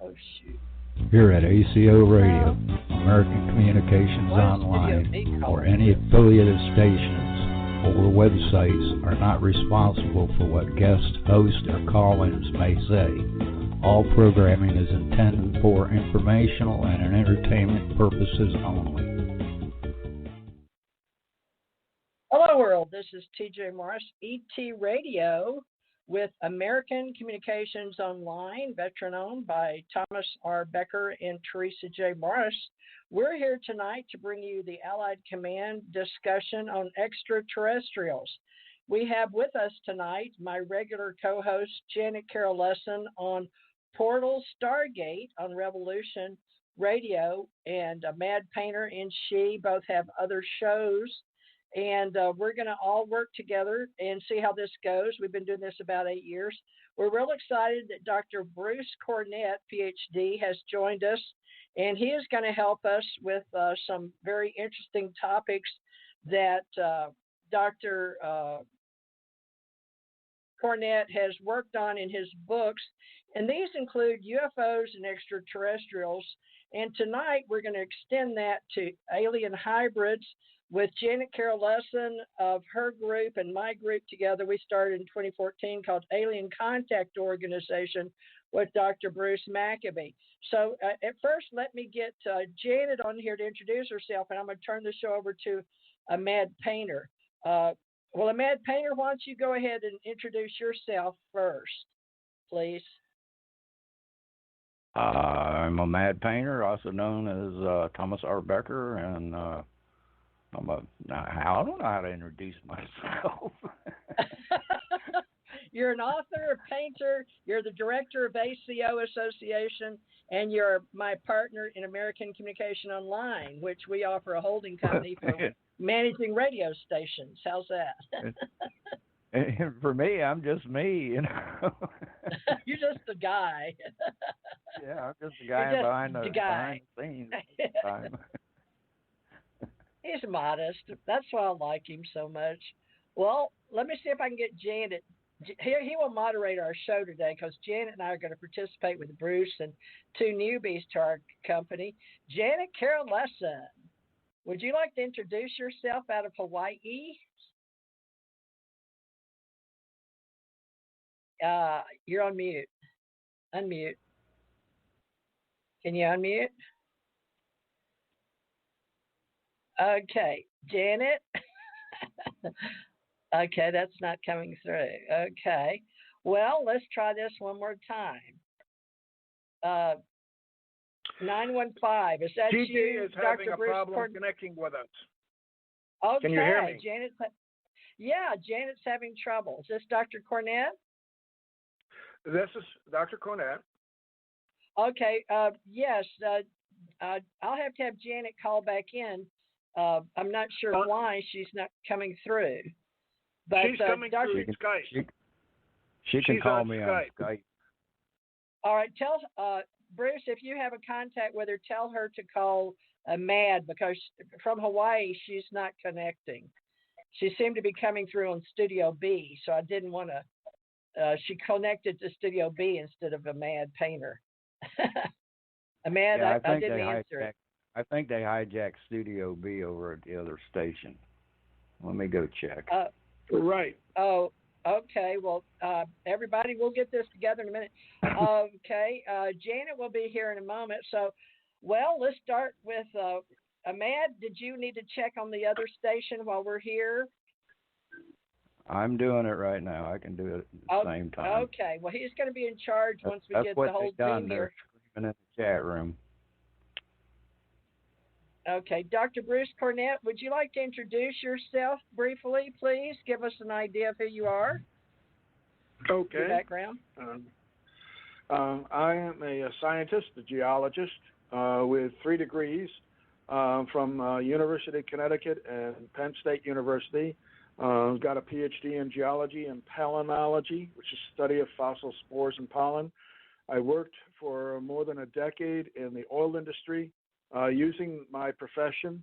Oh, shoot. Here at ACO Radio, American Communications Online, or any affiliated stations or websites are not responsible for what guest hosts or call-ins may say. All programming is intended for informational and entertainment purposes only. Hello, world. This is TJ Morris, ET Radio, with American Communications Online, veteran-owned by Thomas R. Becker and Theresa J. Morris. We're here tonight to bring you the Allied Command discussion on extraterrestrials. We have with us tonight my regular co-host, Janet Carroll Lessin, on Portal Stargate on Revolution Radio, and Mad Painter and she both have other shows. And we're going to all work together and see how this goes. We've been doing this about 8 years. We're real excited that Dr. Bruce Cornet, PhD, has joined us, and he is going to help us with some very interesting topics that Dr. Cornet has worked on in his books. And these include UFOs and extraterrestrials. And tonight we're going to extend that to alien hybrids, with Janet Carroll Lessin of her group and my group together. We started in 2014 called Alien Contact Organization with Dr. Bruce Maccabee. So at first, let me get Janet on here to introduce herself, and I'm going to turn the show over to a Mad Painter. A Mad Painter, why don't you go ahead and introduce yourself first, please? I'm a Mad Painter, also known as Thomas R. Becker, and I don't know how to introduce myself. You're an author, a painter, you're the director of ACO Association, and you're my partner in American Communication Online, which we offer a holding company for managing radio stations. How's that? And for me, I'm just me, you know. You're just a guy. Yeah, I'm just a guy behind the scenes. He's modest. That's why I like him so much. Well, let me see if I can get Janet. He will moderate our show today because Janet and I are going to participate with Bruce and two newbies to our company. Janet Carroll Lessin, would you like to introduce yourself out of Hawaii? You're on mute. Unmute. Can you unmute? Okay, Janet. Okay, that's not coming through. Okay, well, let's try this one more time. 915. Is that GT you, is Dr. having a Bruce problem connecting with us. Okay, can you hear me? Janet's having trouble. Is this Dr. Cornet? This is Dr. Cornet. Okay, yes. I'll have to have Janet call back in. I'm not sure why she's not coming through. But she's coming through Skype. She can call me on Skype. All right, tell Bruce, if you have a contact with her, tell her to call Mad, because from Hawaii she's not connecting. She seemed to be coming through on Studio B, so I didn't want to. She connected to Studio B instead of a Mad Painter. Mad, yeah, I didn't answer it. I think they hijacked Studio B over at the other station. Let me go check. Right. Oh, okay. Well, everybody, we'll get this together in a minute. Okay. Janet will be here in a moment. So, well, let's start with Ahmad. Did you need to check on the other station while we're here? I'm doing it right now. I can do it at the same time. Okay. Well, he's going to be in charge once we get the whole team here. Screaming in the chat room. Okay, Dr. Bruce Cornet, would you like to introduce yourself briefly, please? Give us an idea of who you are. Okay. Your background. I am a scientist, a geologist, with 3 degrees from University of Connecticut and Penn State University. Got a PhD in geology and palynology, which is study of fossil spores and pollen. I worked for more than a decade in the oil industry, using my profession,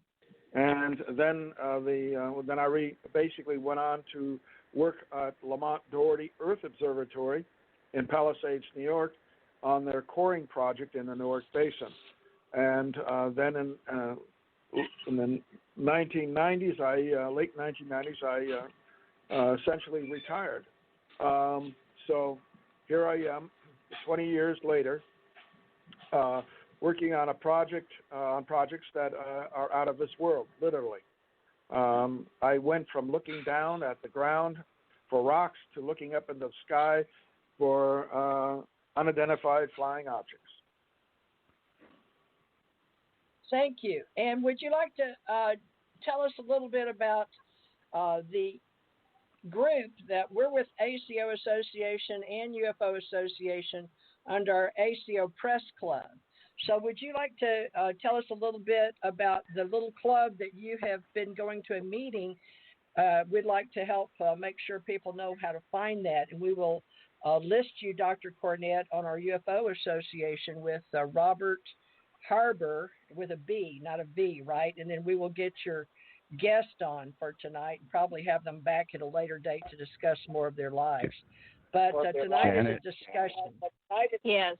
and then I basically went on to work at Lamont Doherty Earth Observatory in Palisades, New York, on their coring project in the Newark Basin. And then in the 1990s, late 1990s, I essentially retired. So here I am, 20 years later, working on on projects that are out of this world, literally. I went from looking down at the ground for rocks to looking up in the sky for unidentified flying objects. Thank you. And would you like to tell us a little bit about the group that we're with, ACO Association and UFO Association under our ACO Press Club? So would you like to tell us a little bit about the little club that you have been going to a meeting? We'd like to help make sure people know how to find that. And we will list you, Dr. Cornet, on our UFO Association with Robert Harber with a B, not a V, right? And then we will get your guest on for tonight and probably have them back at a later date to discuss more of their lives. But tonight is a discussion. Yes.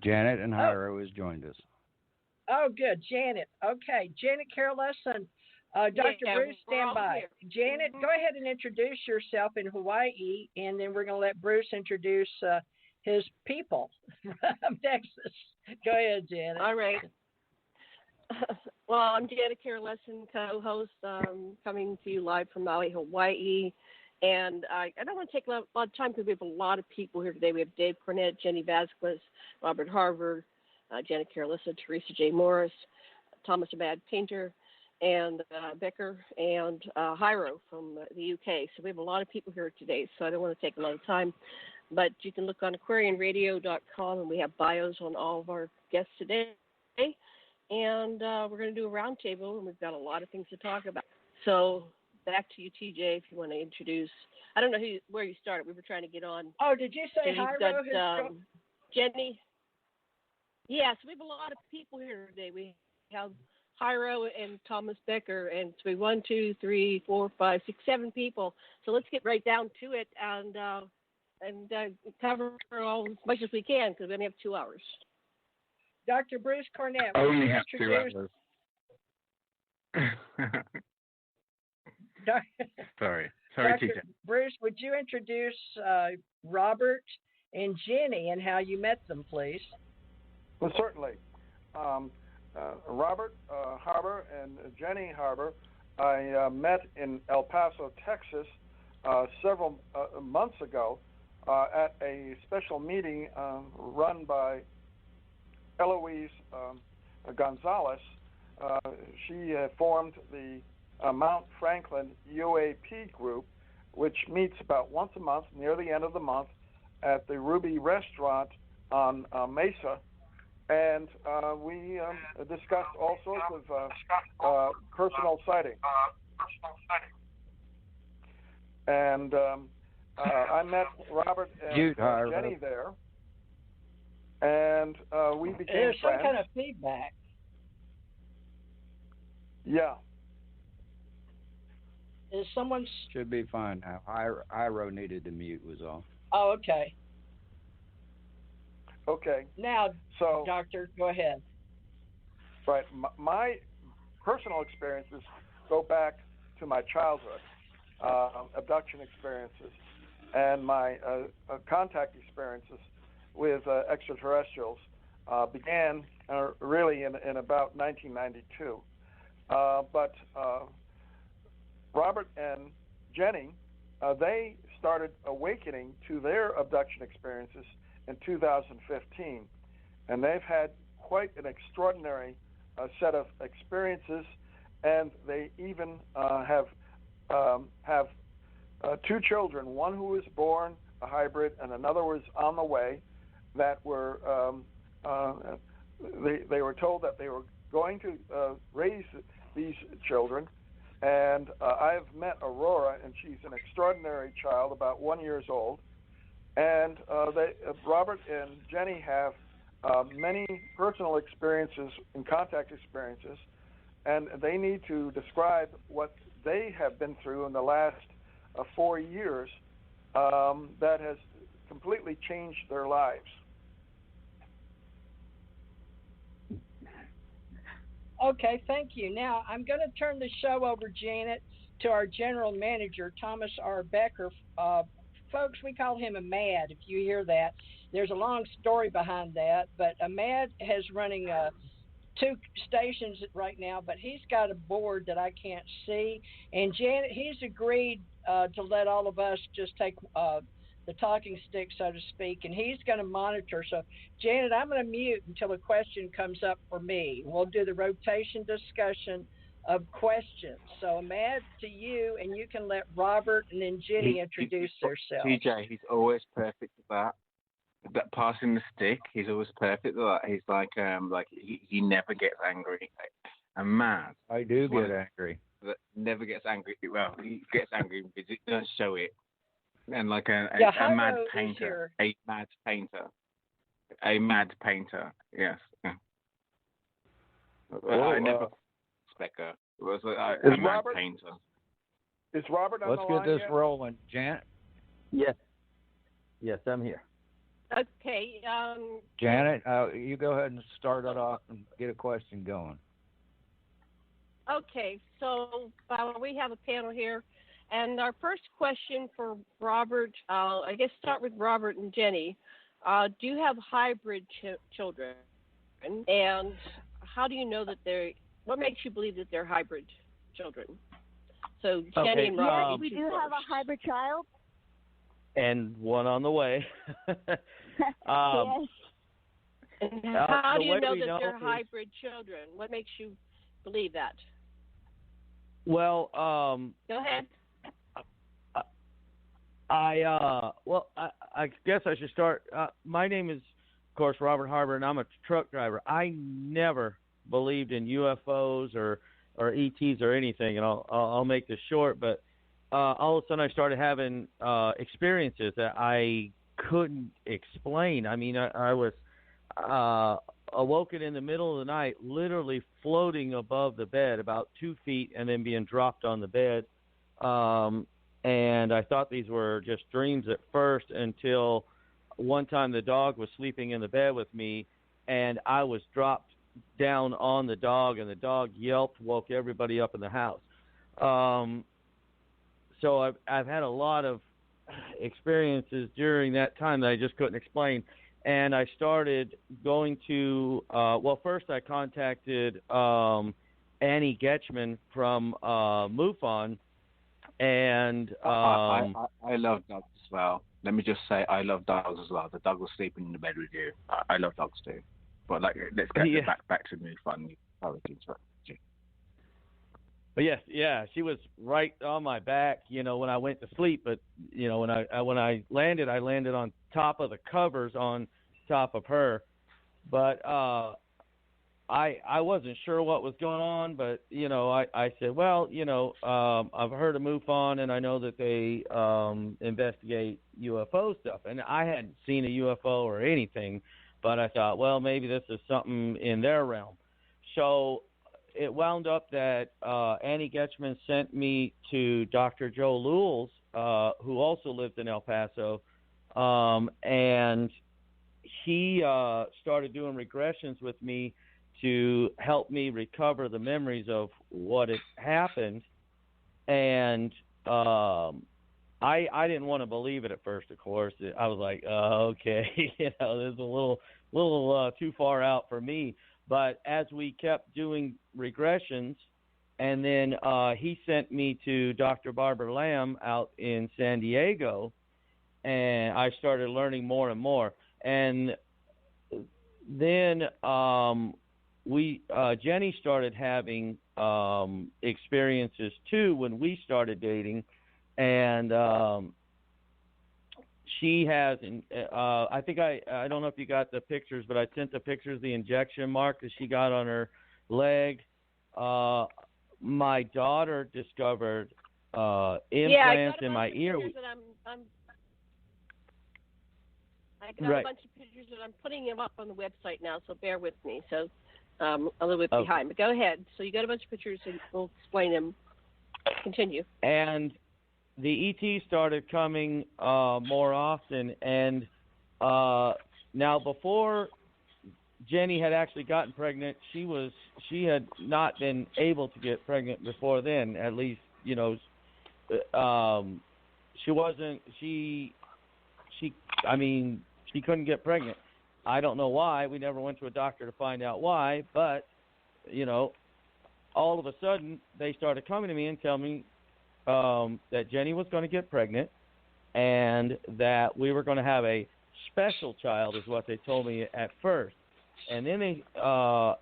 Janet and Hyro has joined us. Oh, good. Janet. Okay. Janet Carol Lessin. Dr. Bruce, stand by. Janet, go ahead and introduce yourself in Hawaii, and then we're going to let Bruce introduce his people from Texas. Go ahead, Janet. All right. Well, I'm Janet Carol Lessin, co-host, coming to you live from Maui, Hawaii. And I don't want to take a lot of time because we have a lot of people here today. We have Dave Cornet, Jenni Vasquez, Robert Harber, Janet Carol Lessin, Theresa J. Morris, Thomas Abad Painter, and Becker, and Hyro from the UK. So we have a lot of people here today, so I don't want to take a lot of time. But you can look on aquarianradio.com, and we have bios on all of our guests today. And we're going to do a roundtable, and we've got a lot of things to talk about. So back to you, TJ, if you want to introduce. I don't know where you started. We were trying to get on. Oh, did you say Hyro? Jenni. Yes, we have a lot of people here today. We have Hyro and Thomas Becker, and so we 1, 2, 3, 4, 5, 6, 7 people. So let's get right down to it and cover all as much as we can because we only have 2 hours. Dr. Bruce Cornet, I would only you have 2 hours. Sorry, Dr. TJ. Bruce, would you introduce Robert and Jenni and how you met them, please? Well, certainly. Robert Harber and Jenni Harber, I met in El Paso, Texas, several months ago at a special meeting run by Eloise Gonzalez. She formed the Mount Franklin UAP group, which meets about once a month near the end of the month at the Ruby Restaurant on Mesa. And we discussed all sorts of personal sightings. And I met Robert and Jenni there, and we became There's friends. some kind of feedback. Yeah. Is someone... Should be fine now. Hyro needed to mute was all. Oh, okay. Okay. Now, so, Doctor, go ahead. Right. My personal experiences go back to my childhood, abduction experiences, and my contact experiences with extraterrestrials began really in about 1992. But Robert and Jenni, they started awakening to their abduction experiences in 2015, and they've had quite an extraordinary set of experiences, and they even have 2 children, one who was born a hybrid and another was on the way, that were they were told that they were going to raise these children. And I've met Aurora, and she's an extraordinary child, about 1 year old. And Robert and Jenni have many personal experiences and contact experiences, and they need to describe what they have been through in the last 4 years that has completely changed their lives. Okay, thank you. Now I'm going to turn the show over, Janet, to our general manager, Thomas R. Becker. Folks, we call him a MAD. If you hear that, there's a long story behind that, but a MAD has running two stations right now, but he's got a board that I can't see. And Janet, he's agreed to let all of us just take the talking stick, so to speak, and he's going to monitor. So, Janet, I'm going to mute until a question comes up for me. We'll do the rotation discussion of questions. So, Matt, to you, and you can let Robert and then Jenny introduce themselves. TJ, he's always perfect at that. That passing the stick, he's always perfect at that. He's like he never gets angry. A man. I do get angry. That never gets angry. Well, he gets angry because he doesn't show it. And like a mad painter, a mad painter, yes. I never Specker. It was a mad painter. Is Robert on the line? Let's get this rolling, Janet. Yes, I'm here. Okay. Janet, you go ahead and start it off and get a question going. Okay, so we have a panel here. And our first question for Robert, I guess start with Robert and Jenny. Do you have hybrid children? And how do you know that what makes you believe that they're hybrid children? So Jenny and Robert. Yes, we do have a hybrid child. And one on the way. Yes. And how do you know that they're hybrid children? What makes you believe that? Well, go ahead. I guess I should start. My name is, of course, Robert Harber, and I'm a truck driver. I never believed in UFOs or ETs or anything, and I'll make this short. But all of a sudden, I started having experiences that I couldn't explain. I mean, I was awoken in the middle of the night, literally floating above the bed about 2 feet, and then being dropped on the bed. And I thought these were just dreams at first until one time the dog was sleeping in the bed with me, and I was dropped down on the dog, and the dog yelped, woke everybody up in the house. So I've had a lot of experiences during that time that I just couldn't explain. And I started going to, first I contacted Annie Getchman from MUFON. And I love dogs as well. Let me just say, I love dogs as well. The dog was sleeping in the bed with you. I love dogs too. But let's get back to MUFON. But yes, she was right on my back, when I went to sleep. But when I landed on top of the covers on top of her. But I wasn't sure what was going on, but, I said, well, I've heard of MUFON, and I know that they investigate UFO stuff. And I hadn't seen a UFO or anything, but I thought, well, maybe this is something in their realm. So it wound up that Annie Getchman sent me to Dr. Joe Lewels, who also lived in El Paso, and he started doing regressions with me to help me recover the memories of what had happened. And I didn't want to believe it at first, of course. I was like, okay, this is a little too far out for me. But as we kept doing regressions, and then he sent me to Dr. Barbara Lamb out in San Diego, and I started learning more and more. And then Jenny started having experiences too when we started dating, and she has. I think I don't know if you got the pictures, but I sent the pictures of the injection mark that she got on her leg. My daughter discovered implants in my ear. I got a bunch of pictures that I'm putting them up on the website now, so bear with me. So a little bit behind, but go ahead. So you got a bunch of pictures, and we'll explain them. Continue. And the ET started coming more often, and now before Jenni had actually gotten pregnant. She had not been able to get pregnant before then. At least, she wasn't. She couldn't get pregnant. I don't know why. We never went to a doctor to find out why. But all of a sudden they started coming to me and telling me that Jenni was going to get pregnant and that we were going to have a special child, is what they told me at first. And then they,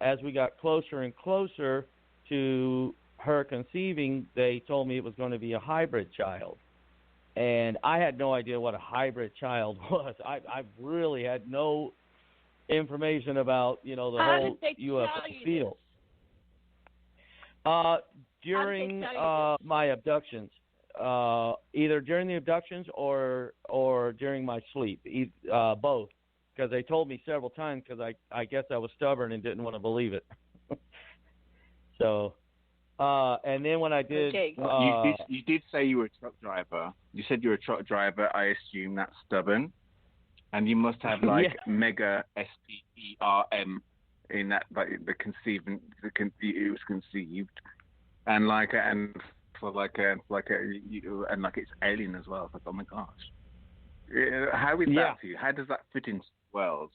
as we got closer and closer to her conceiving, they told me it was going to be a hybrid child. And I had no idea what a hybrid child was. I really had no information about, the whole UFO field. During my abductions, either during the abductions or during my sleep, both, because they told me several times, because I guess I was stubborn and didn't want to believe it. So, and then when I did... Okay. You did say you were a truck driver. You said you were a truck driver. I assume that's stubborn. And you must have mega SPERM in that, like the conceiving, it was conceived, and it's alien as well. It's like, oh my gosh, how is that for you? How does that fit into worlds?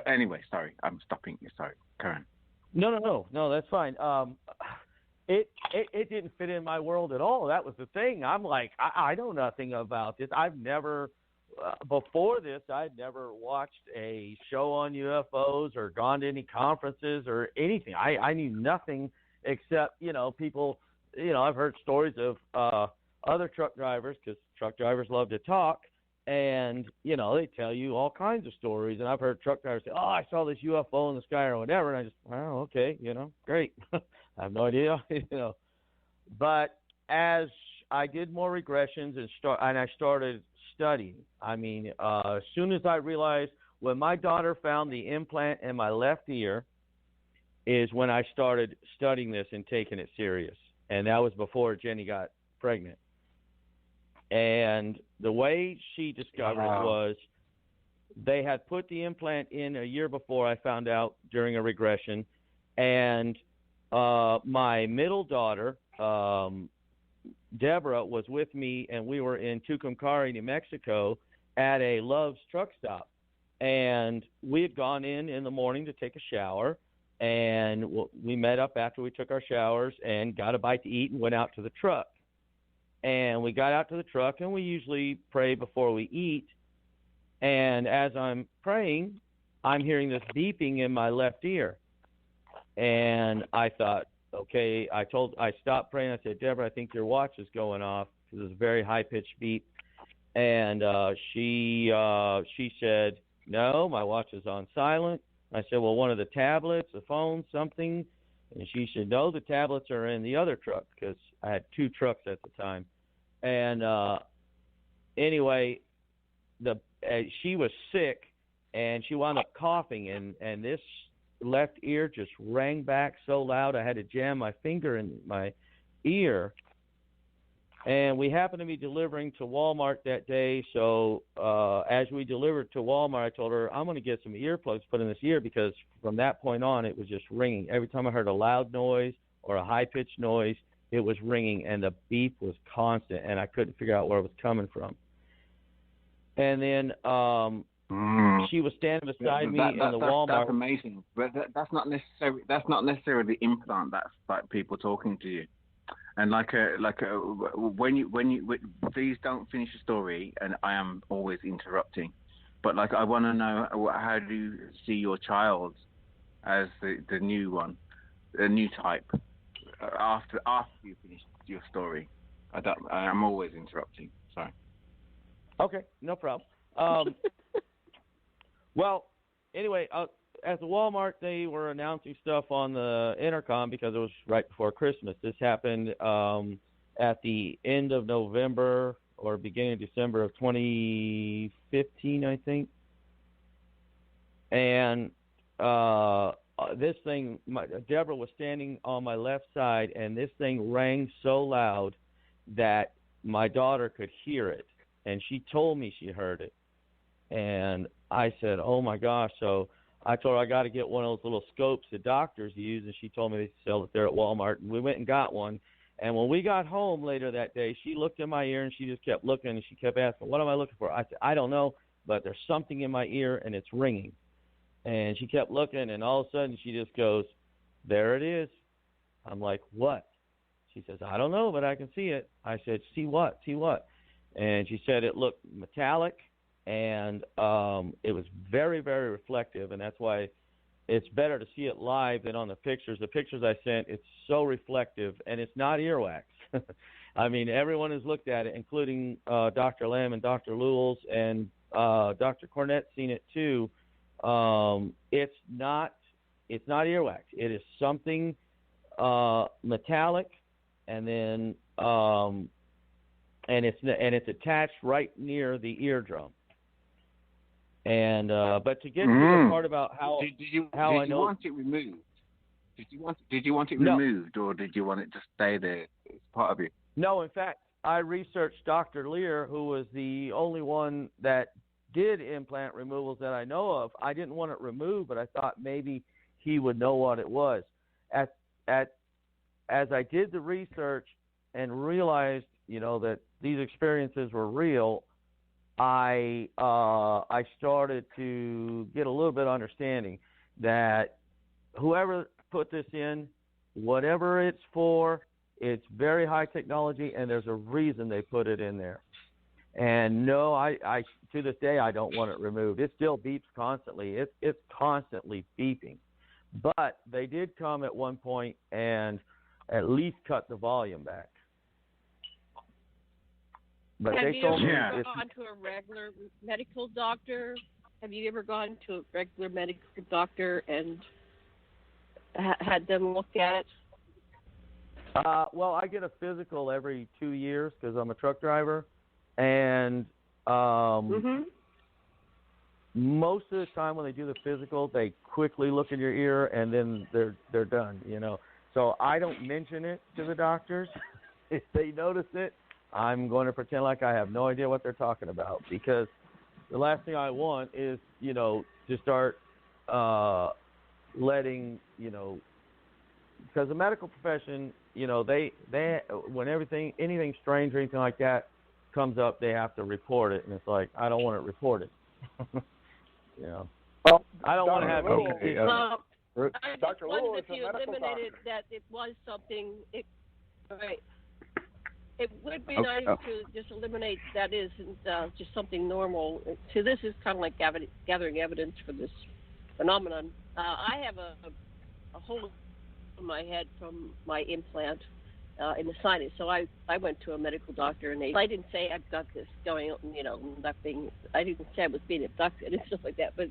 Anyway, sorry, I'm stopping you. Sorry, Karen. No, that's fine. It didn't fit in my world at all. That was the thing. I'm like, I know nothing about this. I've never. Before this, I'd never watched a show on UFOs or gone to any conferences or anything. I knew nothing except, people, I've heard stories of other truck drivers, because truck drivers love to talk, and, they tell you all kinds of stories. And I've heard truck drivers say, oh, I saw this UFO in the sky or whatever. And I just, oh, okay, great. I have no idea, But as I did more regressions and I started studying. As soon as I realized, when my daughter found the implant in my left ear, is when I started studying this and taking it serious. And that was before Jenni got pregnant. And the way she discovered it was, they had put the implant in a year before, I found out, during a regression. And my middle daughter, Deborah, was with me, and we were in Tucumcari, New Mexico, at a Love's truck stop. And we had gone in the morning to take a shower, and we met up after we took our showers and got a bite to eat and went out to the truck. And we got out to the truck, and we usually pray before we eat. And as I'm praying, I'm hearing this beeping in my left ear. And I thought, okay, I stopped praying. I said, Deborah, I think your watch is going off, because it was a very high-pitched beep. And she said, no, my watch is on silent. I said, well, one of the tablets, a phone, something. And she said, no, the tablets are in the other truck, because I had two trucks at the time. And anyway, she was sick, and she wound up coughing, and this left ear just rang back so loud I had to jam my finger in my ear. And we happened to be delivering to Walmart that day, so as we delivered to Walmart, I told her, I'm going to get some earplugs put in this ear, because from that point on it was just ringing. Every time I heard a loud noise or a high-pitched noise, it was ringing, and the beep was constant, and I couldn't figure out where it was coming from. And then she was standing beside me in the Walmart. That's amazing, but that's not necessarily the implant. That's like people talking to you, and when you please don't finish the story, and I am always interrupting, but I want to know, how do you see your child as the new one, the new type, after you finish your story? I'm always interrupting. Sorry. Okay, no problem. Well, anyway, at the Walmart, they were announcing stuff on the intercom, because it was right before Christmas. This happened at the end of November or beginning of December of 2015, I think. And this thing, Deborah was standing on my left side, and this thing rang so loud that my daughter could hear it. And she told me she heard it. And I said, oh, my gosh. So I told her I got to get one of those little scopes that doctors use, and she told me they sell it there at Walmart. And we went and got one. And when we got home later that day, she looked in my ear, and she just kept looking, and she kept asking, what am I looking for? I said, I don't know, but there's something in my ear, and it's ringing. And she kept looking, and all of a sudden she just goes, there it is. I'm like, what? She says, I don't know, but I can see it. I said, see what? See what? And she said it looked metallic, and it was very, very reflective, and that's why it's better to see it live than on the pictures. The pictures I sent, it's so reflective, and it's not earwax. I mean, everyone has looked at it, including Dr. Lamb and Dr. Lewels, and Dr. Cornet seen it too. It's not earwax. It is something metallic, and then and it's attached right near the eardrum. And but to get to the part about how did you I know, want it removed? Did you want it removed, or did you want it to stay there as part of you? No, in fact, I researched Dr. Lear, who was the only one that did implant removals that I know of. I didn't want it removed, but I thought maybe he would know what it was. As I did the research and realized, that these experiences were real, I started to get a little bit of understanding that whoever put this in, whatever it's for, it's very high technology, and there's a reason they put it in there. And no, I to this day I don't want it removed. It still beeps constantly. It's constantly beeping. But they did come at one point and at least cut the volume back. But Have they told me you ever gone to a regular medical doctor? Have you ever gone to a regular medical doctor and had them look at it? Well, I get a physical every 2 years because I'm a truck driver, and most of the time when they do the physical, they quickly look in your ear and then they're done. So I don't mention it to the doctors. If they notice it, I'm going to pretend like I have no idea what they're talking about, because the last thing I want is, to start letting, because the medical profession, they when anything strange or anything like that comes up, they have to report it, and it's like, I don't want it reported. Well, I don't want to have any. I just wondered if you eliminated that it was something. It would be nice to just eliminate that isn't just something normal. So this is kind of like gathering evidence for this phenomenon. I have a hole in my head from my implant in the sinus. So I went to a medical doctor, and I didn't say I've got this going on, nothing. I didn't say I was being abducted and stuff like that, but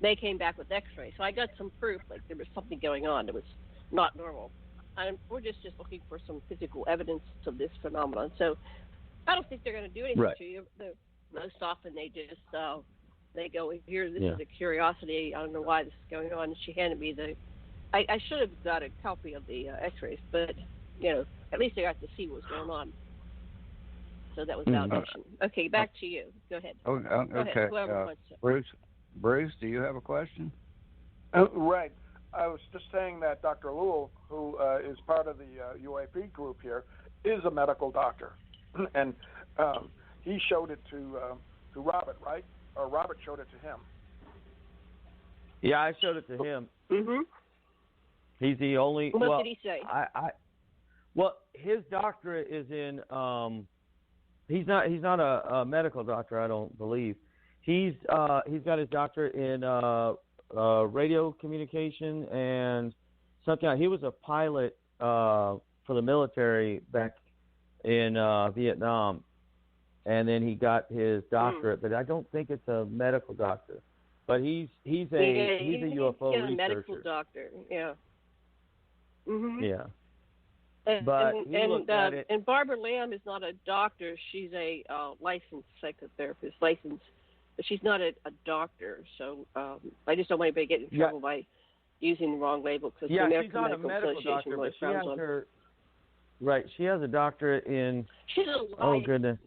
they came back with x-rays. So I got some proof, like there was something going on that was not normal. And we're just looking for some physical evidence of this phenomenon. So I don't think they're going to do anything to you. Most often they just they go, here, this is a curiosity. I don't know why this is going on. And she handed me I should have got a copy of the x-rays, but, at least I got to see what was going on. So that was validation. Okay, back to you. Go ahead. Go ahead. Whoever wants to. Bruce, do you have a question? Right. I was just saying that Dr. Lewell, who is part of the UAP group here, is a medical doctor, and he showed it to Robert, right? Or Robert showed it to him. Yeah, I showed it to him. Mm-hmm. He's the only. What did he say? Well, his doctorate is in. He's not a medical doctor, I don't believe. He's got his doctorate in radio communication and something else. He was a pilot for the military back in Vietnam, and then he got his doctorate. But I don't think it's a medical doctor. But he's a UFO researcher. Medical doctor, yeah. Mm-hmm. Yeah. But he looked at it. And Barbara Lamb is not a doctor. She's a licensed psychotherapist, but she's not a doctor. So I just don't want anybody to get in trouble by using the wrong label, because the American she's not Medical a medical Association doctor, really but she frowns has on. her. Right, she has a doctorate in. She's a Oh goodness.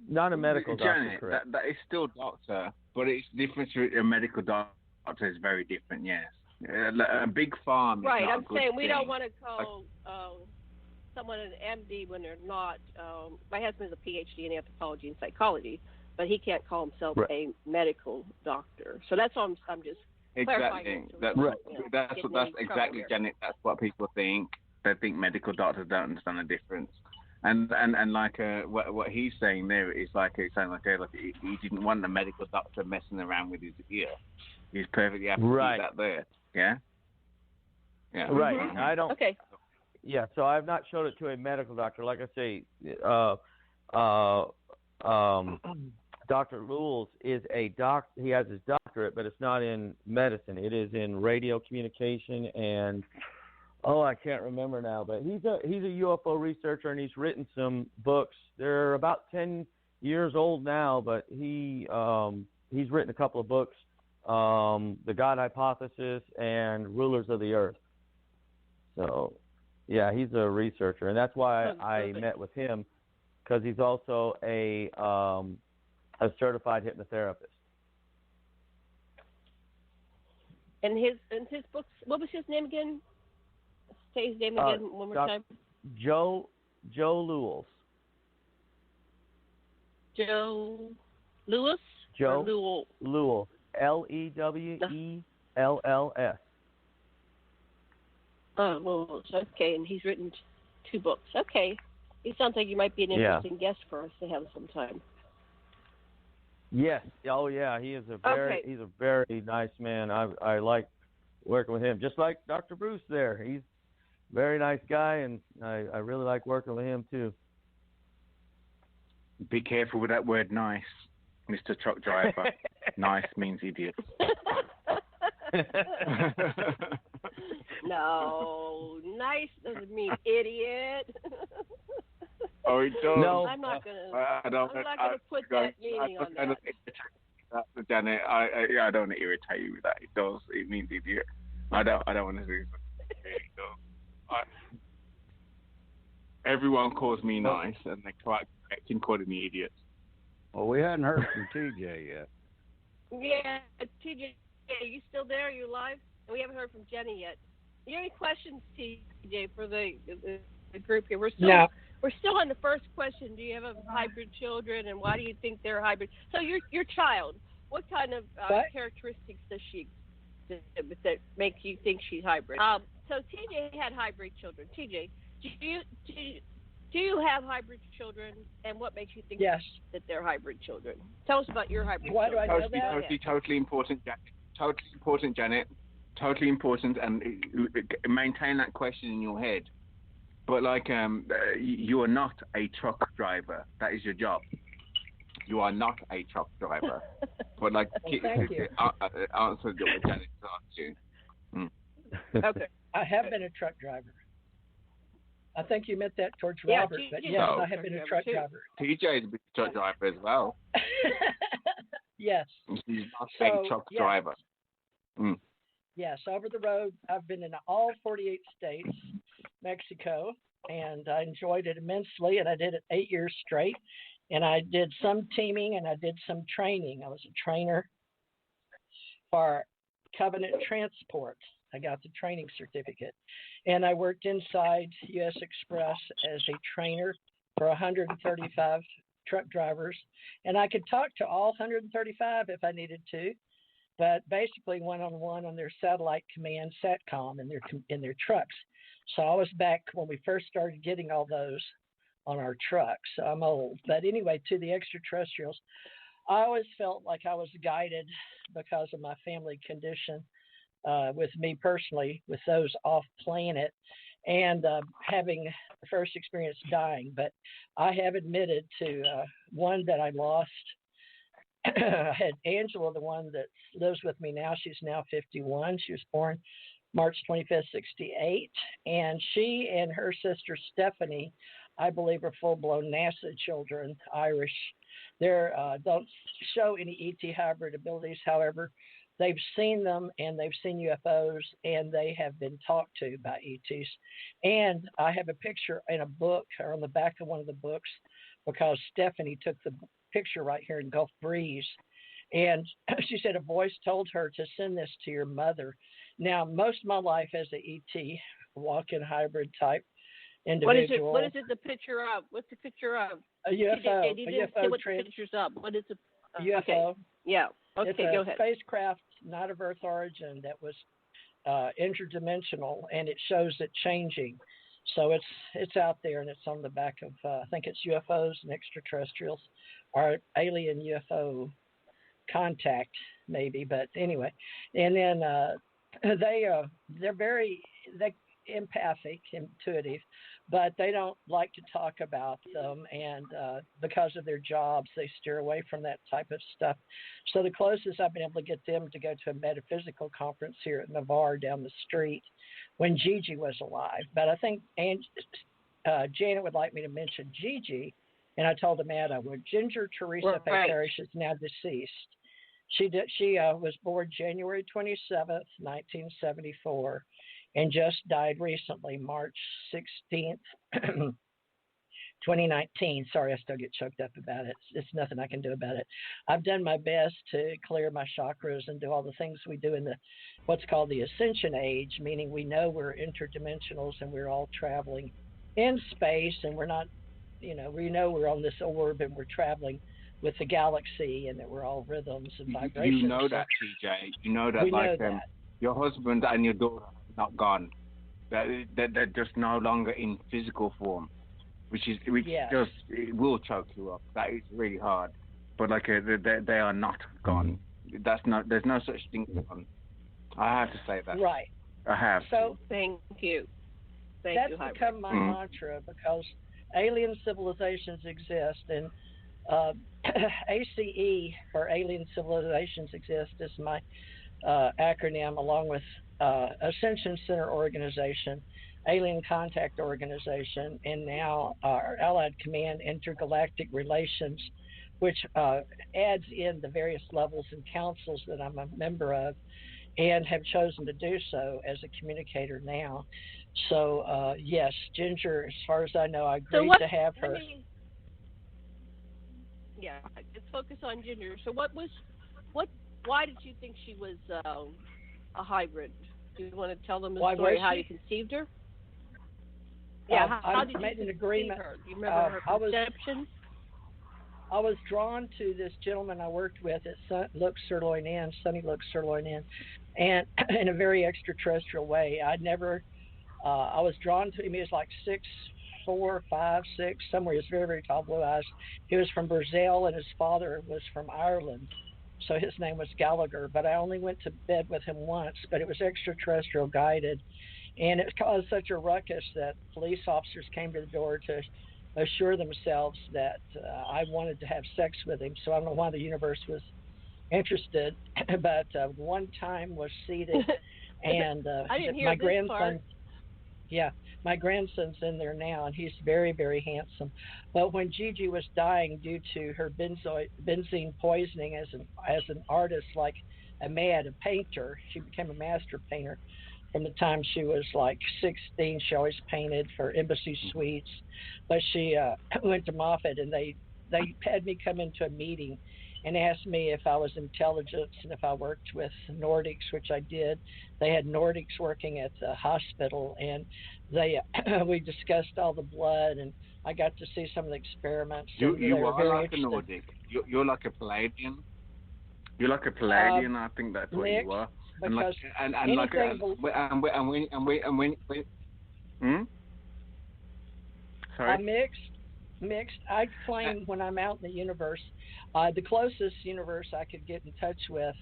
Not a medical doctor, Janet, correct? that is still doctor, but it's different. A medical doctor is very different. Yes, a big farm. Right. Is not I'm a good saying we thing. don't want to call someone an MD when they're not. My husband's a PhD in anthropology and psychology, but he can't call himself a medical doctor. So that's all I'm just clarifying. Exactly. That's exactly, Janet. That's what people think. They think medical doctors don't understand the difference. And like what he's saying there is like it's saying like he didn't want the medical doctor messing around with his ear. He's perfectly happy to keep that there. Yeah. Yeah. Right. Mm-hmm. I don't. Okay. Yeah. So I've not showed it to a medical doctor. Like I say, Dr. Lewels is a he has his doctorate, but it's not in medicine. It is in radio communication and I can't remember now, but he's a UFO researcher and he's written some books. They're about 10 years old now, but he's written a couple of books, The God Hypothesis and Rulers of the Earth. So, yeah, he's a researcher, and that's why I met with him, because he's also a certified hypnotherapist. And his books, what was his name again? Say his name again one more time. Joe Lewels. Joe Lewis? Joe Lewell? Lewell. Lewells. Oh, well, okay, and he's written 2 books. Okay. He sounds like you might be an interesting guest for us to have sometime. Yes. Oh, yeah. He is he's a very nice man. I like working with him, just like Dr. Bruce there. He's a very nice guy, and I really like working with him too. Be careful with that word nice, Mr. Truck Driver. Nice means idiot. No, nice doesn't mean idiot. Oh, it does. No, I'm not gonna. I'm not gonna put that meaning on that. Janet, I don't want to irritate you with that. It does. It means idiot. I don't want to do it. It does. Everyone calls me nice, and they correct in calling me idiot. Well, we hadn't heard from TJ yet. Yeah, TJ, are you still there? Are you live? We haven't heard from Jenny yet. You have any questions, TJ, for the group here? We're still on the first question. Do you have hybrid children, and why do you think they're hybrid? So your child, what kind of characteristics does she that make you think she's hybrid? So TJ had hybrid children. TJ, do you have hybrid children, and what makes you think that they're hybrid children? Tell us about your hybrid children. Why do I know that? Totally important, Janet. Totally important, Janet. Totally important, and maintain that question in your head. But you are not a truck driver. That is your job. You are not a truck driver. But thank you. Answer what Janet asked you. Okay. I have been a truck driver. I think you meant that towards Robert, but yes, I have been a truck driver. TJ's been a truck driver as well. Yes. She's not a truck driver. Mm. Yes, over the road. I've been in all 48 states, Mexico, and I enjoyed it immensely, and I did it 8 years straight. And I did some teaming, and I did some training. I was a trainer for Covenant Transport. I got the training certificate. And I worked inside U.S. Express as a trainer for 135 truck drivers. And I could talk to all 135 if I needed to, but basically one-on-one on their satellite command, SATCOM, in their trucks. So I was back when we first started getting all those on our trucks. I'm old. But anyway, to the extraterrestrials, I always felt like I was guided because of my family condition. With me personally, with those off planet, and having the first experience dying. But I have admitted to one that I lost. I had Angela, the one that lives with me now. She's now 51. She was born March 25th, 68. And she and her sister Stephanie, I believe, are full-blown NASA children, Irish. They don't show any ET hybrid abilities, however. They've seen them, and they've seen UFOs, and they have been talked to by ETs. And I have a picture in a book, or on the back of one of the books, because Stephanie took picture right here in Gulf Breeze. And she said a voice told her to send this to your mother. Now, most of my life as an ET, walk-in hybrid type individual. What is it? The picture of? What's the picture of? A UFO. She didn't say what the picture's of. What is it? UFO. Okay. Yeah. Okay. It's a Go ahead. spacecraft not of Earth origin that was interdimensional, and it shows it changing. So it's out there, and it's on the back of I think it's UFOs and extraterrestrials, or alien UFO contact maybe. But anyway, and then they're very empathic, intuitive, but they don't like to talk about them, and because of their jobs, they steer away from that type of stuff. So the closest I've been able to get them to go to a metaphysical conference here at Navarre down the street when Gigi was alive. But I think Janet would like me to mention Gigi, and I told Amanda, well, Ginger Theresa Parrish is now deceased. She was born January 27th, 1974, and just died recently, March 16th, 2019. Sorry, I still get choked up about it. It's nothing I can do about it. I've done my best to clear my chakras and do all the things we do in what's called the ascension age, meaning we know we're interdimensionals and we're all traveling in space, and we're not, we know we're on this orb and we're traveling with the galaxy, and that we're all rhythms and vibrations. You know that, TJ. You know that, your husband and your daughter are not gone. They're just no longer in physical form, which just it will choke you up. That is really hard. But they are not gone. There's no such thing as gone. I have to say that. Right. I have. So thank you. That's become my mantra, because alien civilizations exist, and ACE, for Alien Civilizations Exist, is my acronym, along with Ascension Center Organization, Alien Contact Organization, and now our Allied Command Intergalactic Relations, which adds in the various levels and councils that I'm a member of, and have chosen to do so as a communicator now. So, yes, Ginger, as far as I know, I agreed to have her. Yeah, let's focus on Ginger. So why did you think she was a hybrid? Do you want to tell them the story how you conceived her? Yeah, how did you conceive her? Do you remember her conception? I was drawn to this gentleman I worked with at Sunny Look Sirloin Inn, and in a very extraterrestrial way. I was drawn to him. He was like 6'4", 5'6", somewhere. He was very, very tall, blue eyes. He was from Brazil, and his father was from Ireland, so his name was Gallagher. But I only went to bed with him once, but it was extraterrestrial guided, and it caused such a ruckus that police officers came to the door to assure themselves that I wanted to have sex with him. So I don't know why the universe was interested, but one time was seated, and I didn't hear my this grandson. part. Yeah, my grandson's in there now, and he's very, very handsome. But when Gigi was dying due to her benzene poisoning as an artist, like a painter, she became a master painter. From the time she was like 16, she always painted for Embassy Suites. But she went to Moffat, and they had me come into a meeting and asked me if I was intelligence and if I worked with Nordics, which I did. They had Nordics working at the hospital, and we discussed all the blood, and I got to see some of the experiments. You are like a Nordic. You're like a Palladian. You're like a Palladian. I think that's what you are. Because Sorry? I'm mixed. I claim when I'm out in the universe, the closest universe I could get in touch with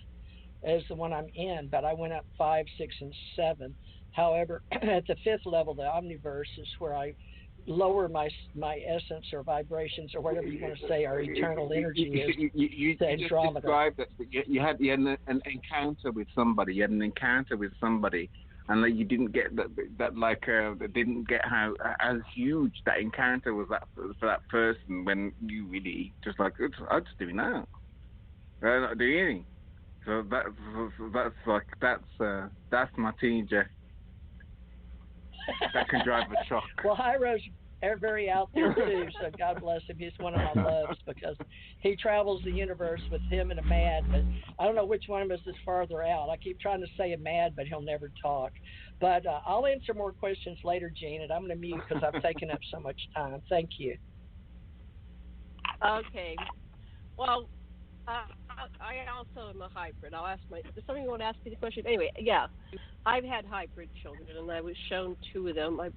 is the one I'm in, but I went up 5, 6, and 7. However, at the 5th level, the omniverse is where I lower my essence or vibrations or whatever you want to say, our eternal energy is. You just described that you had an encounter with somebody. You had an encounter with somebody, and you didn't get didn't get how huge that encounter was for that person, when you really just like, I'll just do it now. I'm not doing anything. So that's my teenager. That can drive a truck. Well, hi, Rose. They're very out there too. So God bless him. He's one of my loves because he travels the universe with him and a Mad. But I don't know which one of us is farther out. I keep trying to say a Mad, but he'll never talk. But I'll answer more questions later, Gene, and I'm going to mute because I've taken up so much time. Thank you. Okay. Well, I also am a hybrid. I'll ask does somebody want to ask me the question? Anyway, yeah, I've had hybrid children, and I was shown 2 of them. I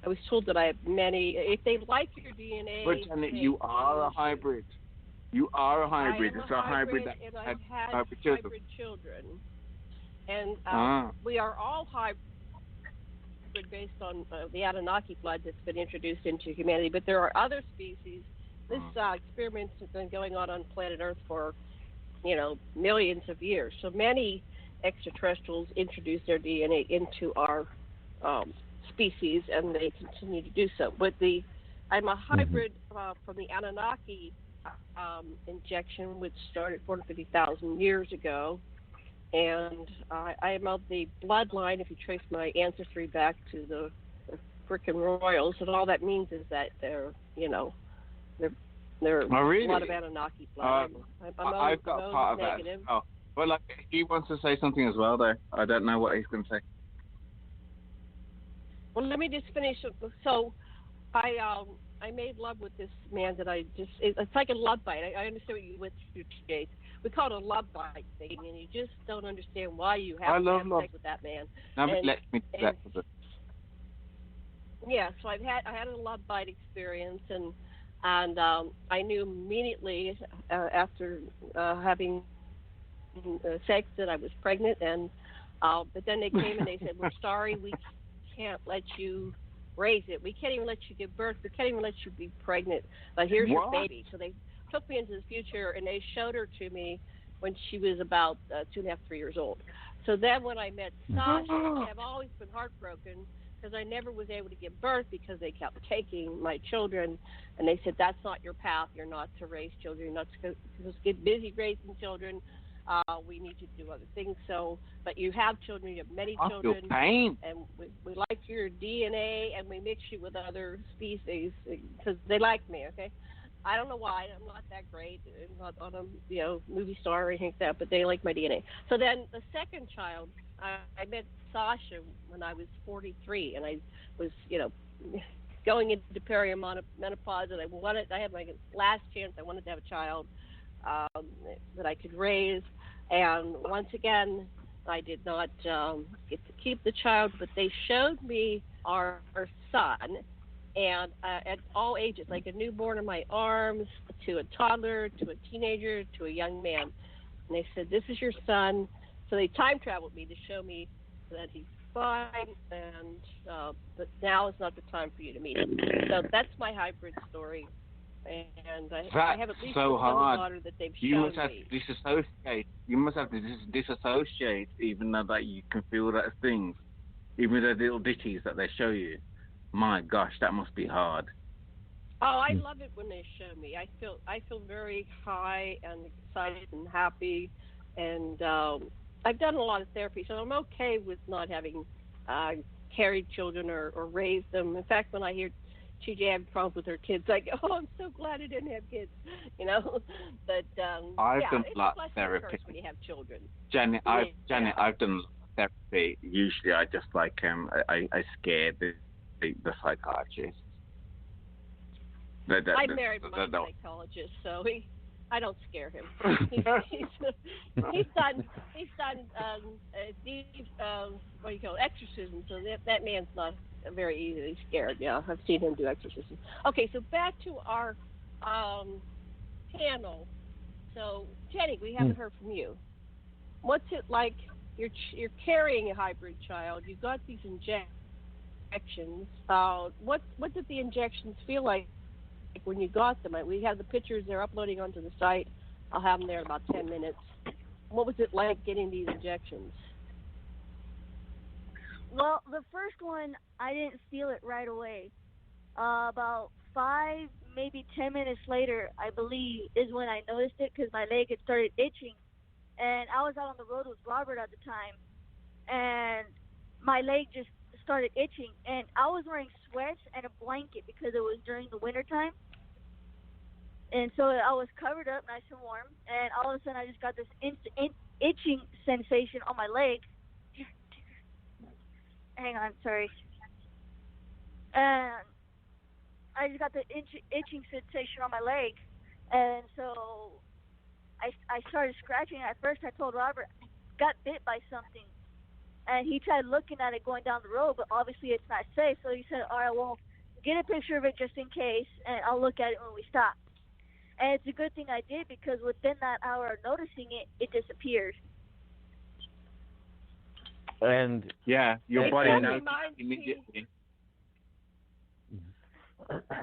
was told that I have many. If they like your DNA, but Janet, you are a hybrid. You are a hybrid. It's a hybrid that and I've had hybrid children. And we are all hybrid based on the Anunnaki blood that's been introduced into humanity. But there are other species. This experiment has been going on planet Earth for, millions of years. So many extraterrestrials introduce their DNA into our species, and they continue to do so. But I'm a hybrid from the Anunnaki injection, which started 450,000 years ago. And I am of the bloodline, if you trace my ancestry back to the frickin' royals, and all that means is that they're really? a lot of Anunnaki blood. I've got a part of that as well. But he wants to say something as well there. I don't know what he's going to say. Well, let me just finish. So I made love with this man that it's like a love bite. I understand what you went through, Jay. We call it a love bite thing, and you just don't understand why you have to have sex with that man. Now, let me do that. Yeah, so I had a love bite experience, and I knew immediately after having sex that I was pregnant, and but then they came and they said, "We're sorry, we can't let you raise it. We can't even let you give birth. We can't even let you be pregnant. But here's your baby." So they took me into the future, and they showed her to me when she was about 2.5, 3 years old. So then when I met Sasha, I've always been heartbroken because I never was able to give birth because they kept taking my children, and they said, "That's not your path. You're not to raise children. You're not to get busy raising children. We need you to do other things." So, but you have children. You have many children. Feel pain. And we like your DNA, and we mix you with other species because they like me. Okay. I don't know why. I'm not that great. I'm not on a movie star or anything like that, but they like my DNA. So then the second child, I met Sasha when I was 43, and I was going into perimenopause, and I had my last chance. I wanted to have a child that I could raise, and once again, I did not get to keep the child, but they showed me our son. And at all ages, like a newborn in my arms, to a toddler, to a teenager, to a young man. And they said, "This is your son." So they time traveled me to show me that he's fine, and but now is not the time for you to meet him. So that's my hybrid story. And I have at least so one hard. daughter that they've you shown must have me. to disassociate. You must have to disassociate, even though that you can feel that things, even the little ditties that they show you. My gosh, that must be hard. Oh, I love it when they show me. I feel very high and excited and happy, and I've done a lot of therapy, so I'm okay with not having carried children or raised them. In fact, when I hear TJ having problems with her kids, I go, "Oh, I'm so glad I didn't have kids," But I've done it's a lot a of therapy when you have children. Janet, I've done therapy. Usually, I just I scared the psychiatrist. I married my psychologist, so I don't scare him. He's done deep exorcism, so that man's not very easily scared. Yeah, I've seen him do exorcism. Okay, so back to our panel. So Jenny, we haven't heard from you. What's it like? You're carrying a hybrid child. You got these injections. What did the injections feel like when you got them? We have the pictures. They're uploading onto the site. I'll have them there in about 10 minutes. What was it like getting these injections? Well, the first one, I didn't feel it right away. About 5, maybe 10 minutes later, I believe, is when I noticed it because my leg had started itching. And I was out on the road with Robert at the time. And my leg just started itching, and I was wearing sweats and a blanket because it was during the winter time. And so I was covered up nice and warm, and all of a sudden I just got this itching sensation on my leg. Hang on, sorry. And I just got the itching sensation on my leg, and so I started scratching. At first I told Robert I got bit by something, and he tried looking at it going down the road, but obviously it's not safe, so he said, all right, well, get a picture of it just in case, and I'll look at it when we stop. And it's a good thing I did, because within that hour of noticing it, it disappeared. And yeah, your body knows reminds immediately.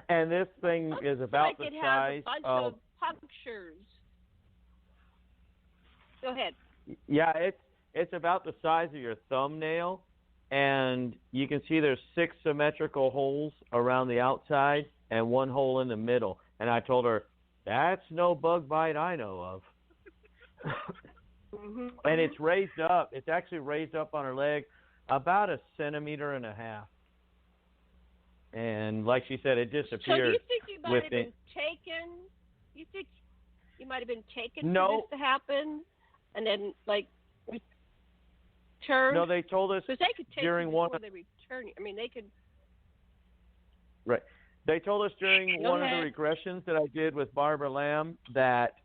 And this thing is about like the it size has a bunch of punctures. Go ahead. Yeah, it's about the size of your thumbnail, and you can see there's 6 symmetrical holes around the outside and 1 hole in the middle. And I told her, that's no bug bite I know of. And it's raised up. It's actually raised up on her leg about 1.5 centimeters. And like she said, it disappeared. So do you think you might have within... been taken? You think you might have been taken No. for this to happen, and then like return? No, they told us because they could take during you one. before they return you. I mean, they could. Right. They told us during one of the regressions that I did with Barbara Lamb that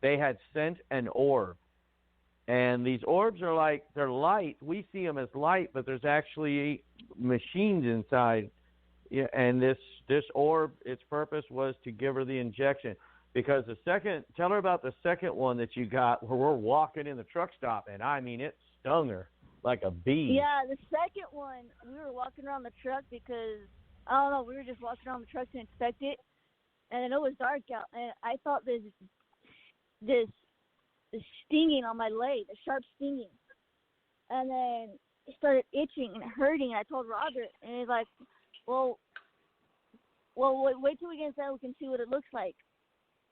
they had sent an orb. And these orbs are like, they're light. We see them as light, but there's actually machines inside. Yeah, and this orb, its purpose was to give her the injection. Because tell her about the second one that you got where we're walking in the truck stop. And I mean, it stung her like a bee. Yeah, the second one, we were walking around the truck because, I don't know, we were just walking around the truck to inspect it. And it was dark out. And I thought this stinging on my leg, a sharp stinging. And then it started itching and hurting. And I told Robert, and he's like, well, wait till we get inside, we can see what it looks like.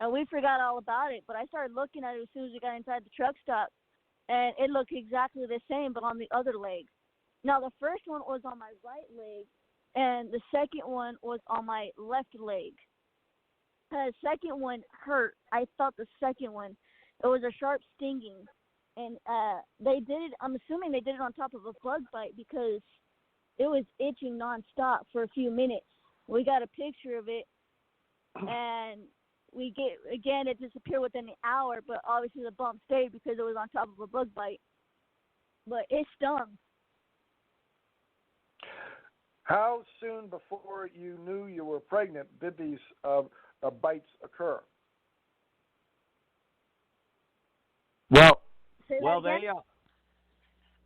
And we forgot all about it, but I started looking at it as soon as we got inside the truck stop, and it looked exactly the same, but on the other leg. Now, the first one was on my right leg, and the second one was on my left leg. The second one hurt. I thought the second one, it was a sharp stinging. And they did it, I'm assuming they did it on top of a bug bite because it was itching nonstop for a few minutes. We got a picture of it, and it disappeared within an hour, but obviously the bump stayed because it was on top of a bug bite. But it stung. How soon before you knew you were pregnant did these bites occur? Well, Say well, that they.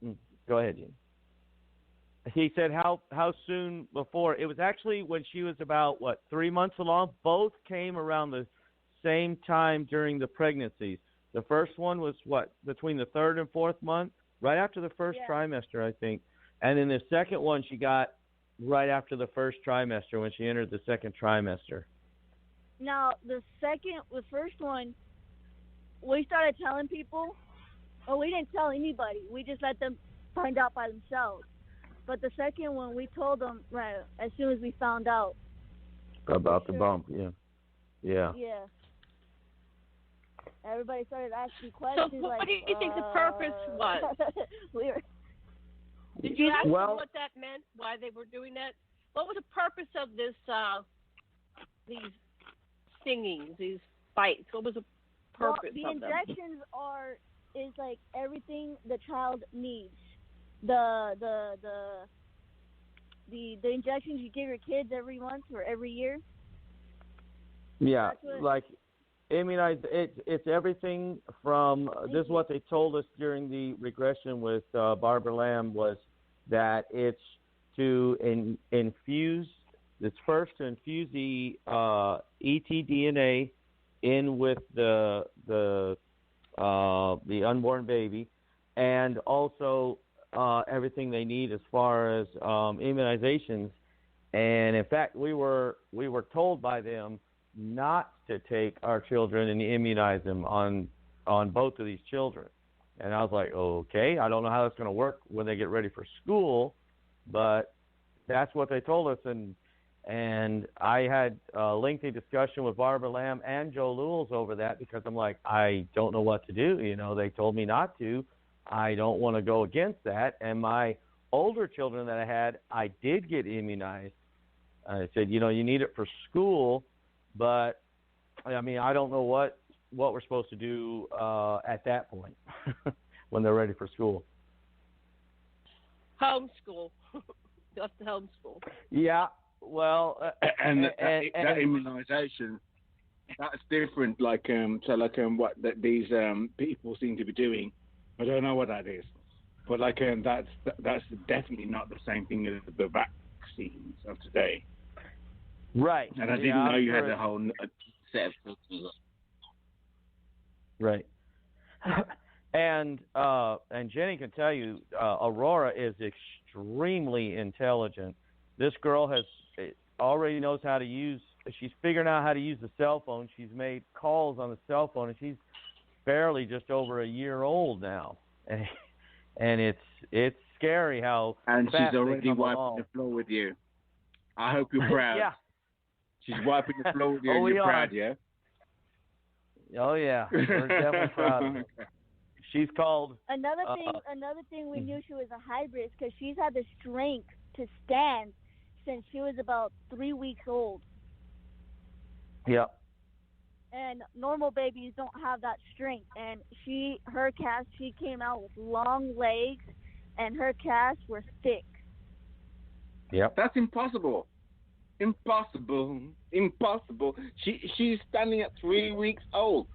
again? Go ahead, Jim. He said how soon before? It was actually when she was about 3 months along. Both came around the same time during the pregnancies. The first one was between the 3rd and 4th month, right after the first trimester, I think. And then the second one she got right after the first trimester when she entered the second trimester. Now, the first one, we started telling people. Well, we didn't tell anybody. We just let them find out by themselves. But the second one, we told them right as soon as we found out. About the bump, yeah. Yeah. Everybody started asking questions. So like, what do you think the purpose was? Did you ask them what that meant? Why they were doing that? What was the purpose of this? These stingings, these bites. What was the purpose the of them? The injections is like everything the child needs. The injections you give your kids every month or every year. Yeah, like it's everything from. This is what they told us during the regression with Barbara Lamb was that it's to infuse. It's first to infuse the ET-DNA in with the unborn baby, and also everything they need as far as immunizations. And in fact, we were told by them not to take our children and immunize them on both of these children. And I was like, okay, I don't know how that's going to work when they get ready for school, but that's what they told us. And I had a lengthy discussion with Barbara Lamb and Joe Lewels over that because I'm like, I don't know what to do. You know, they told me not to. I don't want to go against that. And my older children that I had, I did get immunized. I said, you know, you need it for school, but I mean, I don't know what we're supposed to do at that point when they're ready for school. Homeschool. You have to homeschool. Yeah, well, and immunization, that's different. Like what these people seem to be doing. I don't know what that is, but that's definitely not the same thing as the vaccines of today. Right. And I didn't know you had a whole set of things. Right. And Jenny can tell you, Aurora is extremely intelligent. This girl already knows how to use. She's figuring out how to use the cell phone. She's made calls on the cell phone, and she's barely just over a year old now. And it's scary how and fast she's already wiping along. the floor with you. I hope you're proud. Yeah. She's wiping the floor with you, and you're proud, yeah? Oh yeah, we're definitely proud of her. She's called. Another thing we knew she was a hybrid because she's had the strength to stand since she was about 3 weeks old. Yep. And normal babies don't have that strength. And she came out with long legs, and her calves were thick. Yep. That's impossible. Impossible. She's standing at 3 weeks old.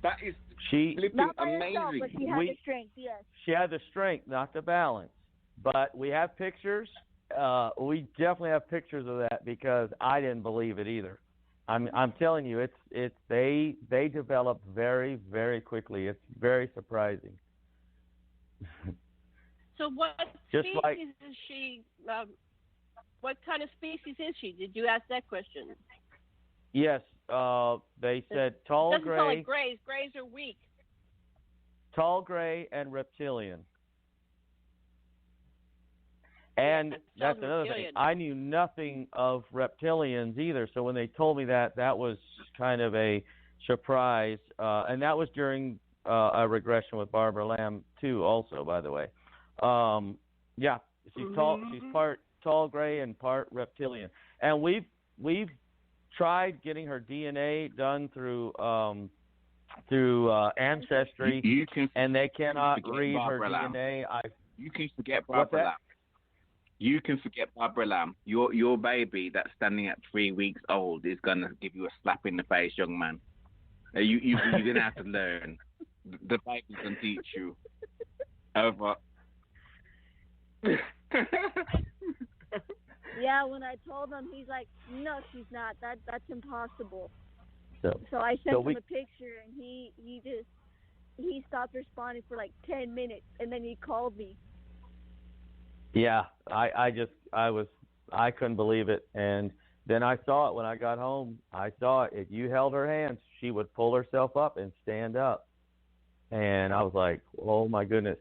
That is flipping not by amazing. herself, but she had the strength, yes. She had the strength, not the balance. But we have pictures. We definitely have pictures of that because I didn't believe it either. I'm telling you, they develop very, very quickly. It's very surprising. So what species is she? What kind of species is she? Did you ask that question? Yes, they said tall doesn't gray. sound like grays. Grays are weak. Tall gray and reptilian. And that's another thing. I knew nothing of reptilians either. So when they told me that was kind of a surprise. And that was during a regression with Barbara Lamb too. Also, by the way, yeah, she's tall. She's part tall gray and part reptilian. And we've tried getting her DNA done through Ancestry, and they cannot read her DNA. You can forget Barbara Lamb. You can forget Barbara Lamb. Your baby that's standing at 3 weeks old is gonna give you a slap in the face, young man. You're gonna have to learn. The baby's gonna teach you. Over. Yeah, when I told him, he's like, "No, she's not. That's impossible." So I sent him a picture, and he stopped responding for like 10 minutes, and then he called me. Yeah, I couldn't believe it, and then I saw it when I got home. I saw it. If you held her hands, she would pull herself up and stand up, and I was like, "Oh my goodness!"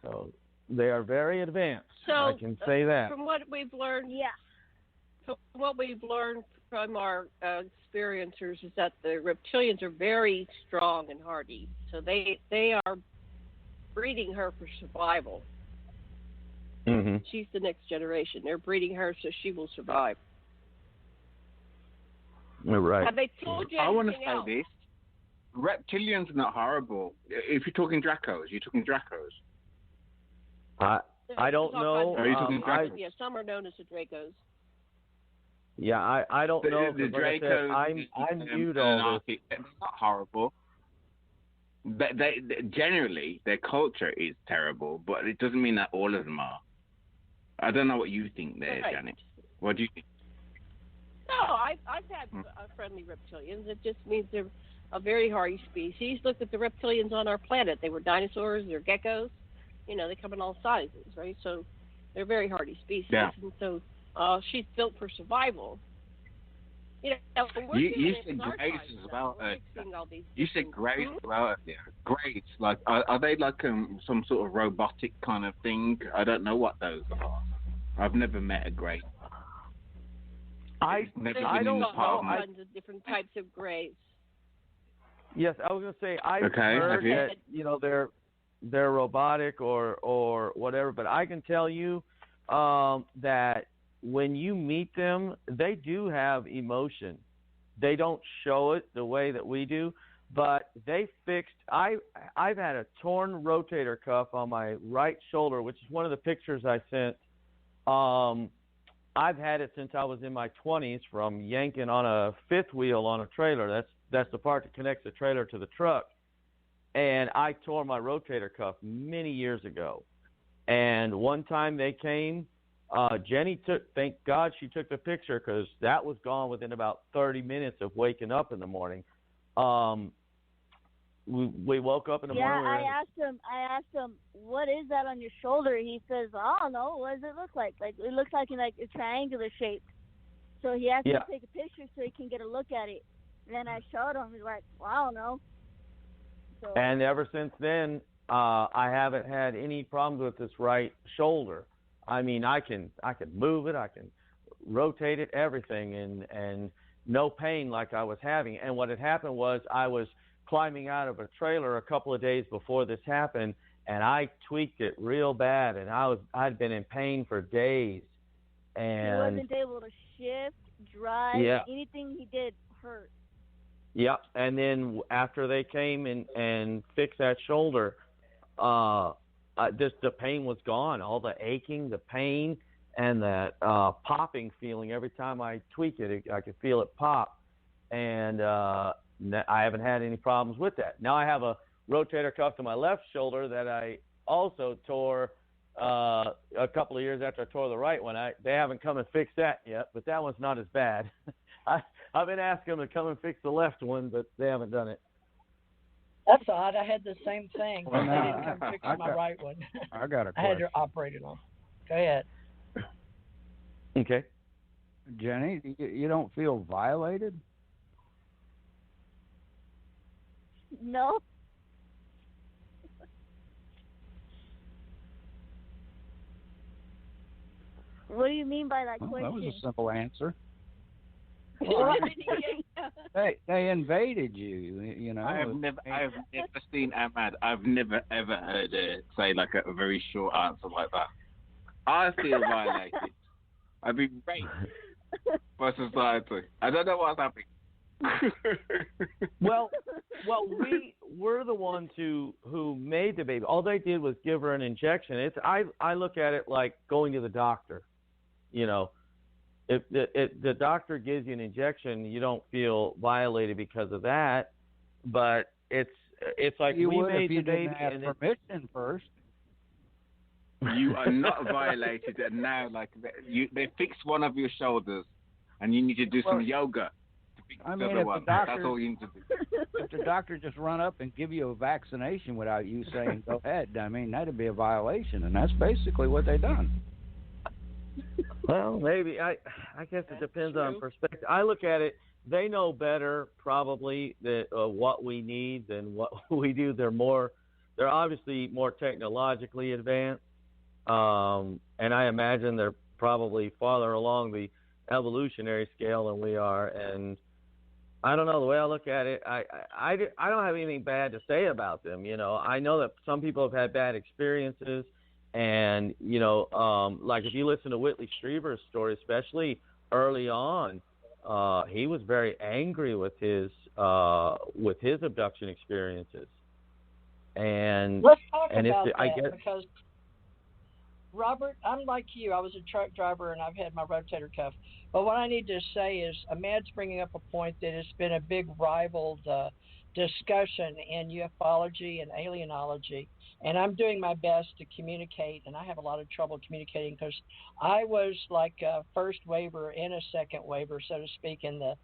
So they are very advanced. So I can say that. From what we've learned, from our experiencers is that the reptilians are very strong and hardy. So they are breeding her for survival. Mm-hmm. She's the next generation. They're breeding her so she will survive. Right. Have they told you anything I want to else? say this. Reptilians are not horrible. If you're talking Dracos, I don't know. Are you talking Dracos? Yeah, some are known as the Dracos. Yeah, I don't know. The Dracos, I'm new to all this. They're not horrible. They generally, their culture is terrible, but it doesn't mean that all of them are. I don't know what you think there, right. Janet. What do you think? No, I've had friendly reptilians. It just means they're a very hardy species. Look at the reptilians on our planet. They were dinosaurs. They're geckos. You know, they come in all sizes, right? So they're very hardy species. Yeah. And so she's built for survival. You know, we're You doing it said with our grades tribes, as though. well. We're mixing all these. You said grades as well. Yeah. Grades, like are they like some sort of robotic kind of thing? I don't know what those are. I've never met a grade. I don't know. All kinds of different types of grades. Yes, I was going to say I've Okay, heard have you? that they're robotic or whatever, but I can tell you that when you meet them, they do have emotion. They don't show it the way that we do, but they fixed. I've had a torn rotator cuff on my right shoulder, which is one of the pictures I sent. I've had it since I was in my 20s from yanking on a fifth wheel on a trailer. That's the part that connects the trailer to the truck. And I tore my rotator cuff many years ago. And one time they came, Jenny thank God she took the picture because that was gone within about 30 minutes of waking up in the morning. We woke up in the morning. I asked him, what is that on your shoulder? He says, I don't know. What does it look like? Like it looks like a triangular shape. So he asked me to take a picture so he can get a look at it. And then I showed him. He's like, well, I don't know. So, and ever since then, I haven't had any problems with this right shoulder. I mean, I can move it, I can rotate it, everything, and no pain like I was having. And what had happened was I was climbing out of a trailer a couple of days before this happened, and I tweaked it real bad, and I'd been in pain for days. And he wasn't able to shift, drive, anything he did hurt. Yep, and then after they came and fixed that shoulder, the pain was gone. All the aching, the pain, and that popping feeling every time I tweak it, I could feel it pop. And I haven't had any problems with that. Now I have a rotator cuff to my left shoulder that I also tore a couple of years after I tore the right one. They haven't come and fixed that yet, but that one's not as bad. I've been asking them to come and fix the left one, but they haven't done it. That's odd. I had the same thing. Well, they didn't come fix my right one. I got a question. I had to operate it on. Go ahead. Okay. Jenny, you don't feel violated? No. What do you mean by that question? That was a simple answer. Well, They invaded you know. I've never seen Ahmad. I've never ever heard her say like a very short answer like that. I feel violated. I've been raped by society. I don't know what's happening. well, we're the ones who made the baby. All they did was give her an injection. I look at it like going to the doctor. You know, if the doctor gives you an injection, you don't feel violated because of that. But it's like you we would made if you the baby didn't have permission first. You are not violated, and now they fixed one of your shoulders, and you need to do some yoga. I mean, that's all you need to do. If the doctor just run up and give you a vaccination without you saying go ahead, I mean that'd be a violation, and that's basically what they done. Well, maybe I guess it depends on perspective. I look at it. They know better probably that what we need than what we do. They're obviously more technologically advanced, and I imagine they're probably farther along the evolutionary scale than we are. And I don't know, the way I look at it, I don't have anything bad to say about them. You know, I know that some people have had bad experiences, and you know, like if you listen to Whitley Strieber's story, especially early on, he was very angry with his abduction experiences. And let's talk and about it's, that I guess, because Robert, I'm like you. I was a truck driver and I've had my rotator cuff. But what I need to say is, Ahmad's bringing up a point that has been a big rivaled discussion in ufology and alienology. And I'm doing my best to communicate, and I have a lot of trouble communicating because I was like a first waver and a second waver, so to speak, in the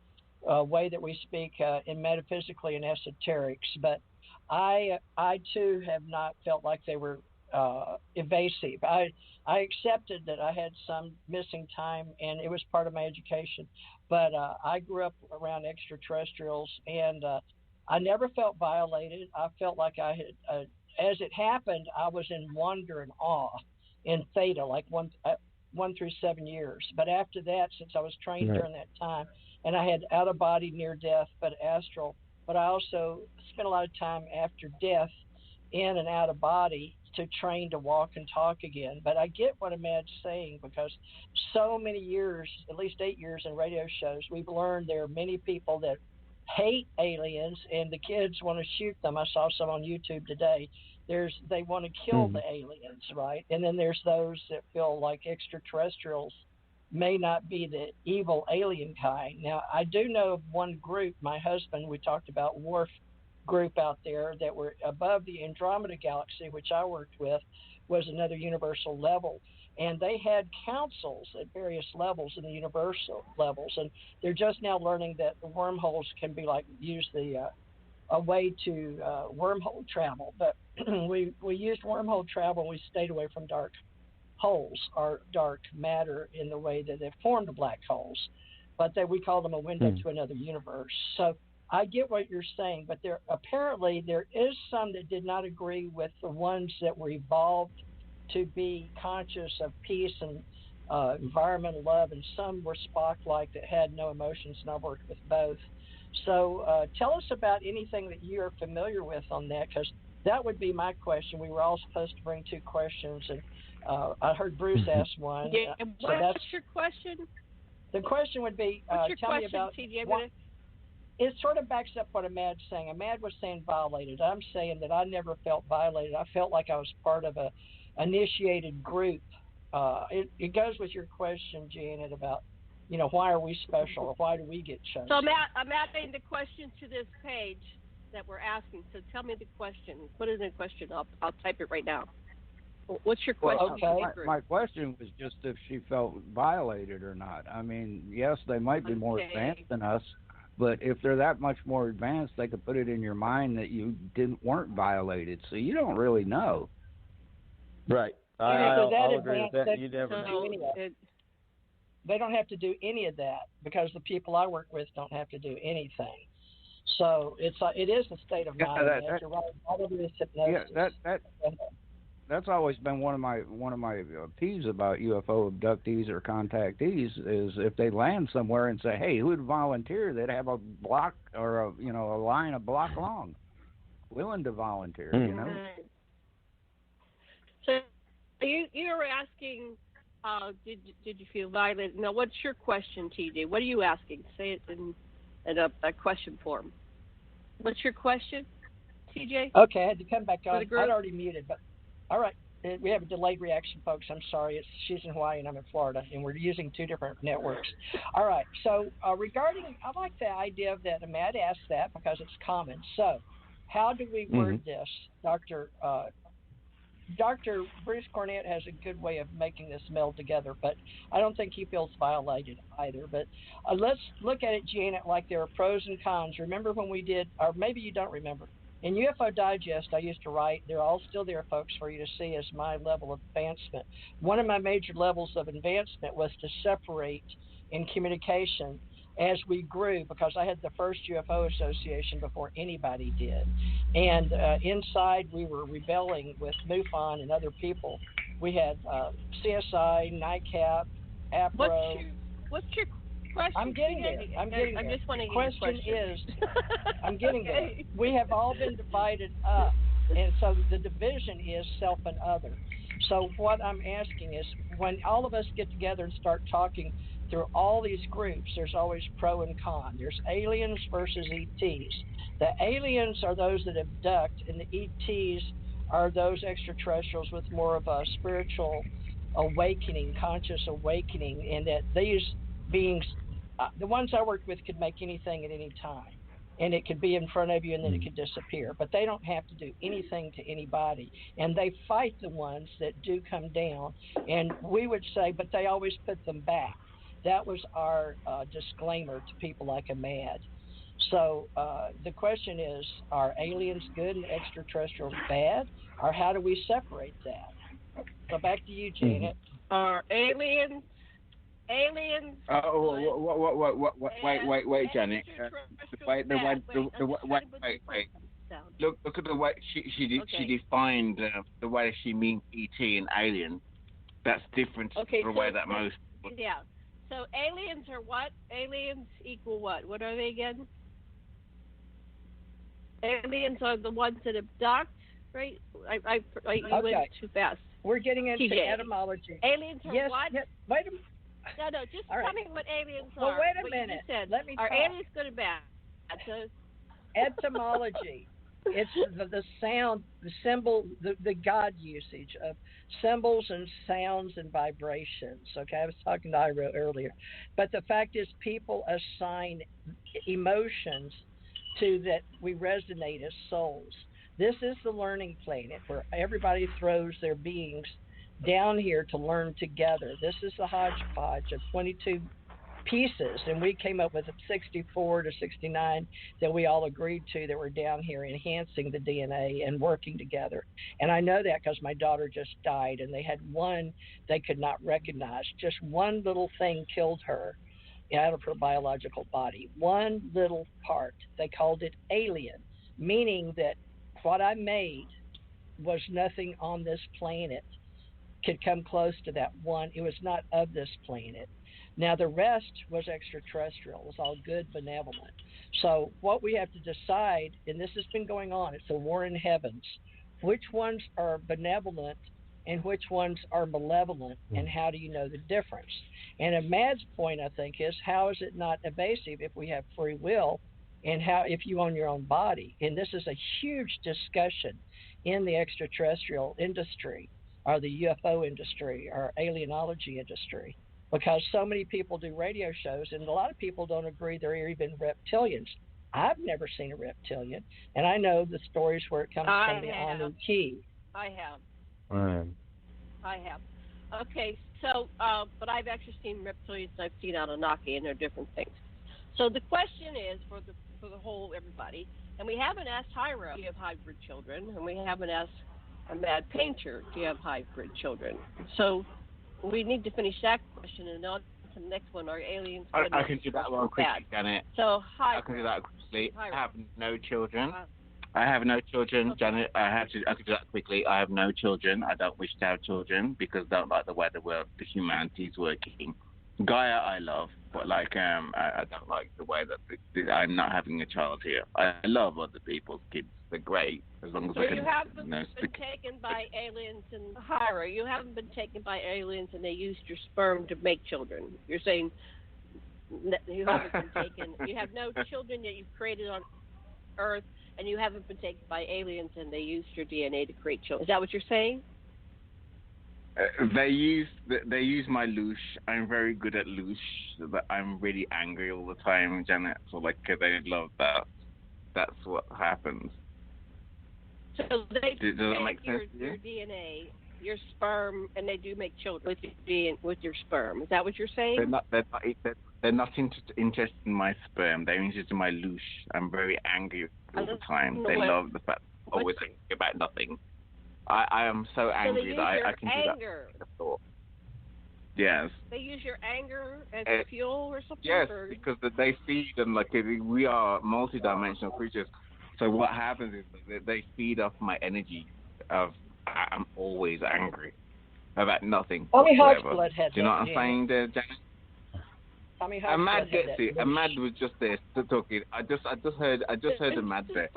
way that we speak in metaphysically and esoterics. But I too have not felt like they were evasive. I accepted that I had some missing time, and it was part of my education. But I grew up around extraterrestrials, and I never felt violated. I felt like I had, as it happened, I was in wonder and awe in theta, like 1 through 7 years. But after that, since I was trained during that time, and I had out of body, near death, but astral. But I also spent a lot of time after death in and out of body to train to walk and talk again. But I get what Ahmad's saying, because so many years, at least 8 years in radio shows, we've learned there are many people that hate aliens, and the kids want to shoot them. I saw some on YouTube today. They want to kill the aliens, right? And then there's those that feel like extraterrestrials may not be the evil alien kind. Now, I do know of one group, my husband, we talked about Worf group out there, that were above the Andromeda galaxy, which I worked with, was another universal level. And they had councils at various levels in the universal levels. And they're just now learning that the wormholes can be like, use the a way to wormhole travel. But we used wormhole travel. We stayed away from dark holes or dark matter in the way that they formed black holes. But we call them a window to another universe. So I get what you're saying, but there is some that did not agree with the ones that were evolved to be conscious of peace and environmental love, and some were Spock-like that had no emotions, and I've worked with both. So tell us about anything that you are familiar with on that, because that would be my question. We were all supposed to bring 2 questions, and I heard Bruce ask one. Yeah, what's your question? The question would be, tell me about it sort of backs up what Ahmad's saying. Ahmad was saying violated. I'm saying that I never felt violated. I felt like I was part of a initiated group. It goes with your question, Janet, about, why are we special, or why do we get chosen? So I'm adding the question to this page that we're asking. So tell me the question. Put it in the question. I'll type it right now. What's your question? Well, okay. My question was just if she felt violated or not. I mean, yes, they might be more advanced than us, but if they're that much more advanced, they could put it in your mind that you weren't violated. So you don't really know. Right. I'll agree with that. You never know. They don't have to do any of that, because the people I work with don't have to do anything. So it is a state of mind. All of it is hypnosis. Yeah, that's always been one of my peeves about UFO abductees or contactees, is if they land somewhere and say, "Hey, who would volunteer?" They'd have a block or a line a block long, willing to volunteer. So you were asking, did you feel violated? Now, what's your question, TJ? What are you asking? Say it in a question form. What's your question, TJ? Okay, I had to come back on. I'd already muted, but all right. We have a delayed reaction, folks. I'm sorry. She's in Hawaii and I'm in Florida, and we're using 2 different networks. All right. So regarding, I like the idea of that. Ahmad asked that because it's common. So how do we word this, Dr. Bruce Cornet has a good way of making this meld together, but I don't think he feels violated either. But let's look at it, Janet, like there are pros and cons. Remember when we did, or maybe you don't remember, in UFO Digest, I used to write, they're all still there, folks, for you to see as my level of advancement. One of my major levels of advancement was to separate in communication as we grew, because I had the first UFO association before anybody did. And inside, we were rebelling with MUFON and other people. We had CSI, NICAP, APRO. What's your question? I'm getting there. I'm just wondering. Question is, I'm getting there. We have all been divided up, and so the division is self and other. So what I'm asking is, when all of us get together and start talking through all these groups, there's always pro and con. There's aliens versus ETs. The aliens are those that abduct, and the ETs are those extraterrestrials with more of a spiritual awakening, conscious awakening, and that these beings, the ones I worked with, could make anything at any time. And it could be in front of you and then it could disappear. But they don't have to do anything to anybody. And they fight the ones that do come down. And we would say, but they always put them back. That was our disclaimer to people like Ahmad. So the question is, are aliens good and extraterrestrials bad, or how do we separate that? So back to you, Janet. Are aliens? Wait, Janet. Wait. Look at the way she defined the way she means ET and alien. That's different to the way that most. Yeah. So aliens are what? Aliens equal what? What are they again? Aliens are the ones that abduct, right? I you went too fast. We're getting into etymology. Aliens are what? Yes. Wait a minute. No, just tell me what aliens are. Well, wait a minute. You said. Let me Are talk. aliens good or bad? So, etymology. It's the sound, the symbol, the God usage of symbols and sounds and vibrations. Okay, I was talking to Ira earlier. But the fact is, people assign emotions to that we resonate as souls. This is the learning planet where everybody throws their beings down here to learn together. This is the hodgepodge of 22 pieces, and we came up with 64 to 69 that we all agreed to that were down here enhancing the DNA and working together. And I know that because my daughter just died, and they had one they could not recognize. Just one little thing killed her out of her biological body. One little part. They called it alien, meaning that what I made was nothing on this planet could come close to that one. It was not of this planet. Now, the rest was extraterrestrial. It was all good, benevolent. So what we have to decide, and this has been going on, it's a war in heavens, which ones are benevolent and which ones are malevolent, and how do you know the difference? And Mad's point, I think, is how is it not evasive if we have free will, and how if you own your own body? And this is a huge discussion in the extraterrestrial industry, or the UFO industry, or alienology industry, because so many people do radio shows, and a lot of people don't agree they're even reptilians. I've never seen a reptilian, and I know the stories where it comes from the Anu Key. I have. Right. I have. Okay, so, but I've actually seen reptilians. I've seen Anunnaki, and they're different things. So the question is for the whole everybody, and we haven't asked Hyra, do you have hybrid children? And we haven't asked a mad painter, do you have hybrid children? So we need to finish that question, and on to the next one. Are aliens? I can do that one quickly, Janet. So I can do that quickly. I have no children. Janet. I can do that quickly. I have no children. I don't wish to have children because I don't like the way the humanity is working. Gaia, I love, but I don't like the way that I'm not having a child here. I love other people's kids. They're great as long as I can. You haven't been taken by aliens and Hyra. You haven't been taken by aliens and they used your sperm to make children. You're saying you haven't been taken. You have no children that you've created on Earth, and you haven't been taken by aliens and they used your DNA to create children. Is that what you're saying? They use my loosh. I'm very good at loosh. But I'm really angry all the time, Janet. So they love that. That's what happens. So they does that make sense your DNA, your sperm, and they do make children with your sperm. Is that what you're saying? They're not interested in my sperm. They're interested in my loosh. I'm very angry all the time. They love the fact that I'm always thinking about nothing. I am so angry that I can anger. do that. Yes. They use your anger as fuel or something? Yes, because they feed them we are multidimensional creatures. So what happens is that they feed off my energy of I'm always angry about nothing. Only whatsoever. had Do you know what I'm saying there, Janet? Ahmad gets it. Ahmad was just there talking. I just heard Ahmad there.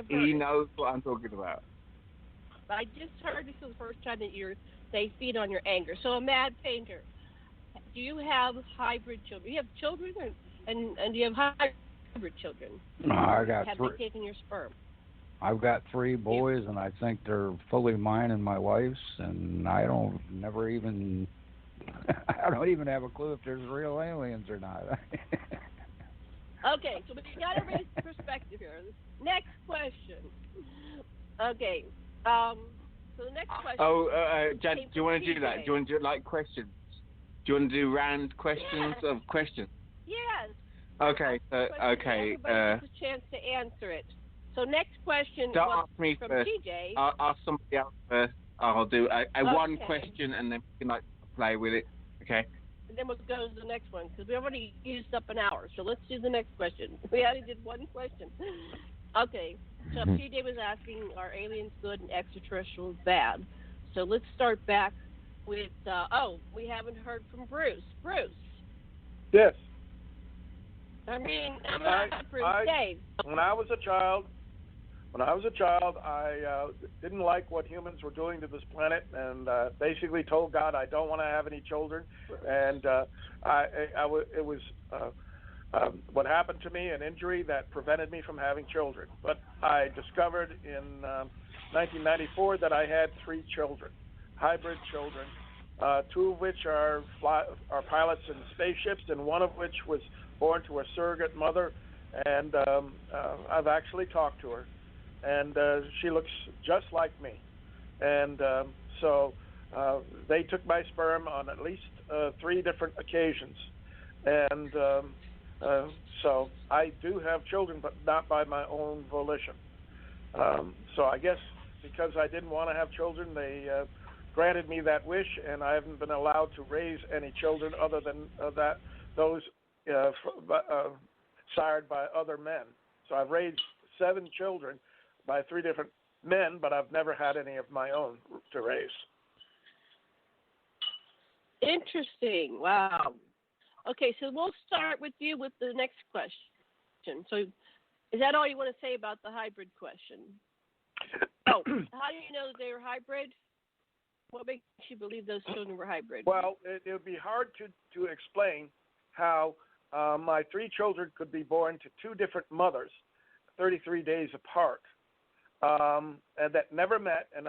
He knows what I'm talking about. I just heard this for the first time that they feed on your anger. So a mad painter, do you have hybrid children? Do you have children, and do you have hybrid children? No, I got have 3. Have they taken your sperm? I've got 3 boys, and I think they're fully mine and my wife's, and I don't even have a clue if there's real aliens or not. Okay, so we got to raise perspective here. Next question. Okay. So the next question. Jan, do you want to do that? Do you want to do questions? Do you want to do round questions of questions? Yes. Okay, so okay. Everybody gets a chance to answer it. So next question Don't was ask me from first. TJ. I'll ask somebody else first. I'll do a one Okay. question and then we can like play with it. Okay. And then we'll go to the next one because we already used up an hour. So let's do the next question. We only did one question. Okay. So TJ was asking, are aliens good and extraterrestrials bad? So let's start back with, we haven't heard from Bruce. Bruce. Yes. Bruce, Dave. When I was a child, I didn't like what humans were doing to this planet, and basically told God I don't want to have any children. And it was what happened to me, an injury that prevented me from having children. But I discovered in 1994 that I had 3 children, hybrid children, 2 of which are pilots in spaceships, and one of which was born to a surrogate mother. And I've actually talked to her. And she looks just like me. And so they took my sperm on at least 3 different occasions. And so I do have children, but not by my own volition. So I guess because I didn't want to have children, they granted me that wish, and I haven't been allowed to raise any children other than those sired by other men. So I've raised 7 children by 3 different men, but I've never had any of my own to raise. Interesting. Wow. Okay, so we'll start with you with the next question. So is that all you want to say about the hybrid question? Oh, how do you know they were hybrid? What makes you believe those children were hybrid? Well, it would be hard to explain how my 3 children could be born to 2 different mothers, 33 days apart, and that never met. And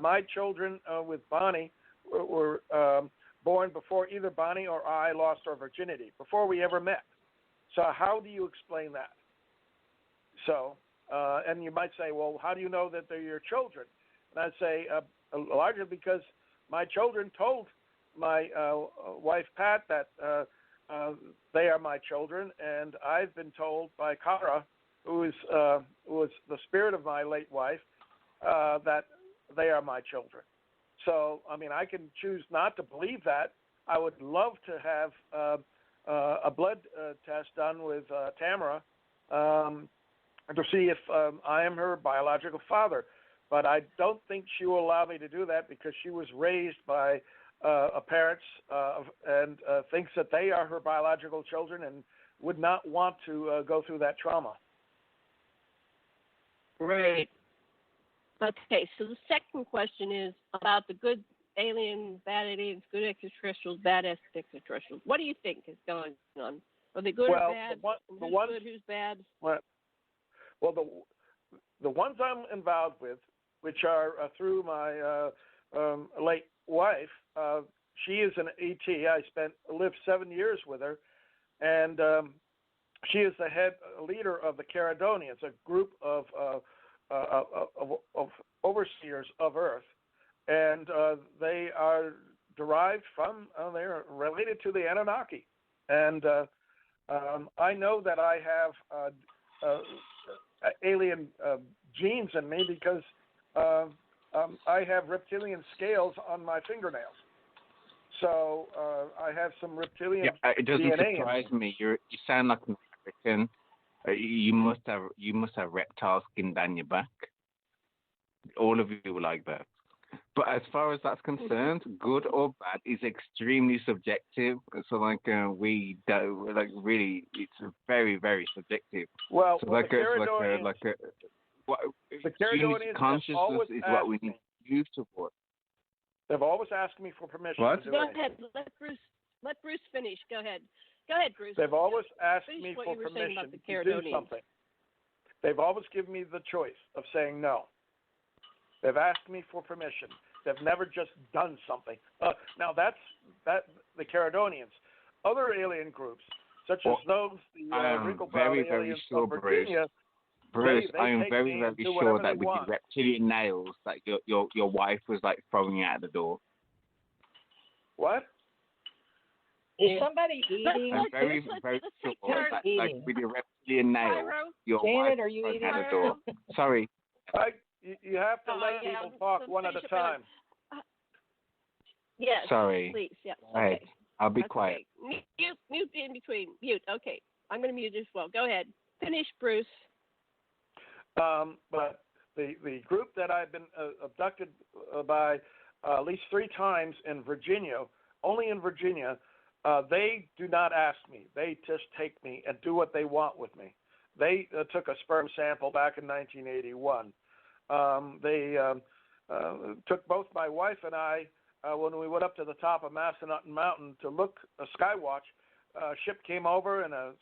my children with Bonnie were born before either Bonnie or I lost our virginity, before we ever met. So how do you explain that? So, and you might say, well, how do you know that they're your children? And I'd say largely because my children told my wife, Pat, that they are my children, and I've been told by Kara, who was the spirit of my late wife, that they are my children. So, I mean, I can choose not to believe that. I would love to have a blood test done with Tamara to see if I am her biological father. But I don't think she will allow me to do that because she was raised by parents and thinks that they are her biological children and would not want to go through that trauma. Right. Okay, so the second question is about the good aliens, bad aliens, good extraterrestrials, bad extraterrestrials. What do you think is going on? Are they good or bad? Who's good, who's bad? Well, the ones I'm involved with, which are through my late wife, she is an ET. I lived 7 years with her, and she is the head leader of the Caradonians, a group of overseers of Earth, and they are derived from, they're related to the Anunnaki. And I know that I have alien genes in me because I have reptilian scales on my fingernails. So I have some reptilian it doesn't DNA surprise me. You sound like an American. You must have reptile skin down your back. All of you are like that. But as far as that's concerned, good or bad is extremely subjective. So we don't really. It's very, very subjective. Well, so the Caradonians consciousness is what we need to use to work. They've always asked me for permission What? to do Go anything. ahead. Let Bruce finish. Go ahead. Go ahead, Bruce. They've always asked finish me what for you were saying permission about the to do Caradonians. something. They've always given me the choice of saying no. They've asked me for permission. They've never just done something. Now that's the Caradonians. Other alien groups, such as those, the wrinkle-browed aliens sure, of Virginia. Bruce, they I am take very, me very and do sure whatever that they with want. your reptilian nails, that your wife was like throwing you out the door. What? Is somebody eating? I'm very, very sure that, like with your reptilian nail, your Janet, wife are you eating? had a door. Sorry. You have to let people talk one at a time. Yes. Sorry. Please. Yes. Go ahead. Okay. I'll be That's quiet. Okay. Mute in between. Mute. Okay. I'm going to mute as well. Go ahead. Finish, Bruce. But the group that I've been abducted by at least 3 times in Virginia, only in Virginia, they do not ask me. They just take me and do what they want with me. They took a sperm sample back in 1981. They took both my wife and I when we went up to the top of Massanutten Mountain to look, a skywatch. A ship came over and a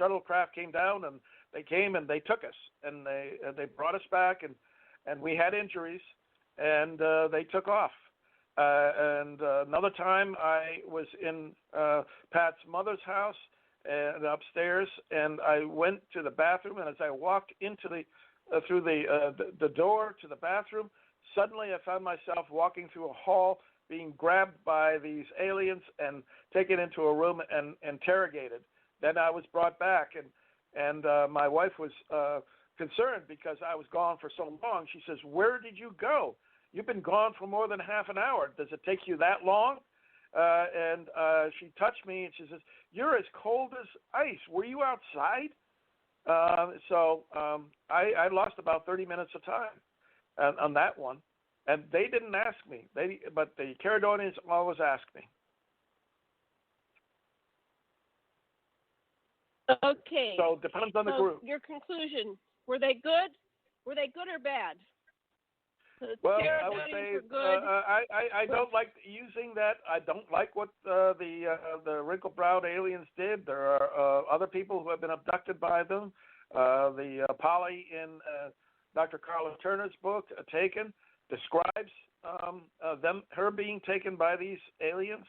shuttlecraft came down, and they came and they took us, and they brought us back, and we had injuries, and they took off. And another time I was in Pat's mother's house and upstairs, and I went to the bathroom, and as I walked into through the door to the bathroom, suddenly I found myself walking through a hall, being grabbed by these aliens and taken into a room and interrogated. Then I was brought back, and my wife was concerned because I was gone for so long. She says, "Where did you go? You've been gone for more than half an hour. Does it take you that long?" And she touched me, and she says, "You're as cold as ice. Were you outside?" So I lost about 30 minutes of time on that one. And they didn't ask me, but the Caledonians always ask me. Okay. So it depends on the group. Your conclusion, were they good? Were they good or bad? Well, I would say I don't like using that. I don't like what the wrinkle-browed aliens did. There are other people who have been abducted by them. The Polly in Dr. Carla Turner's book, Taken, describes her being taken by these aliens.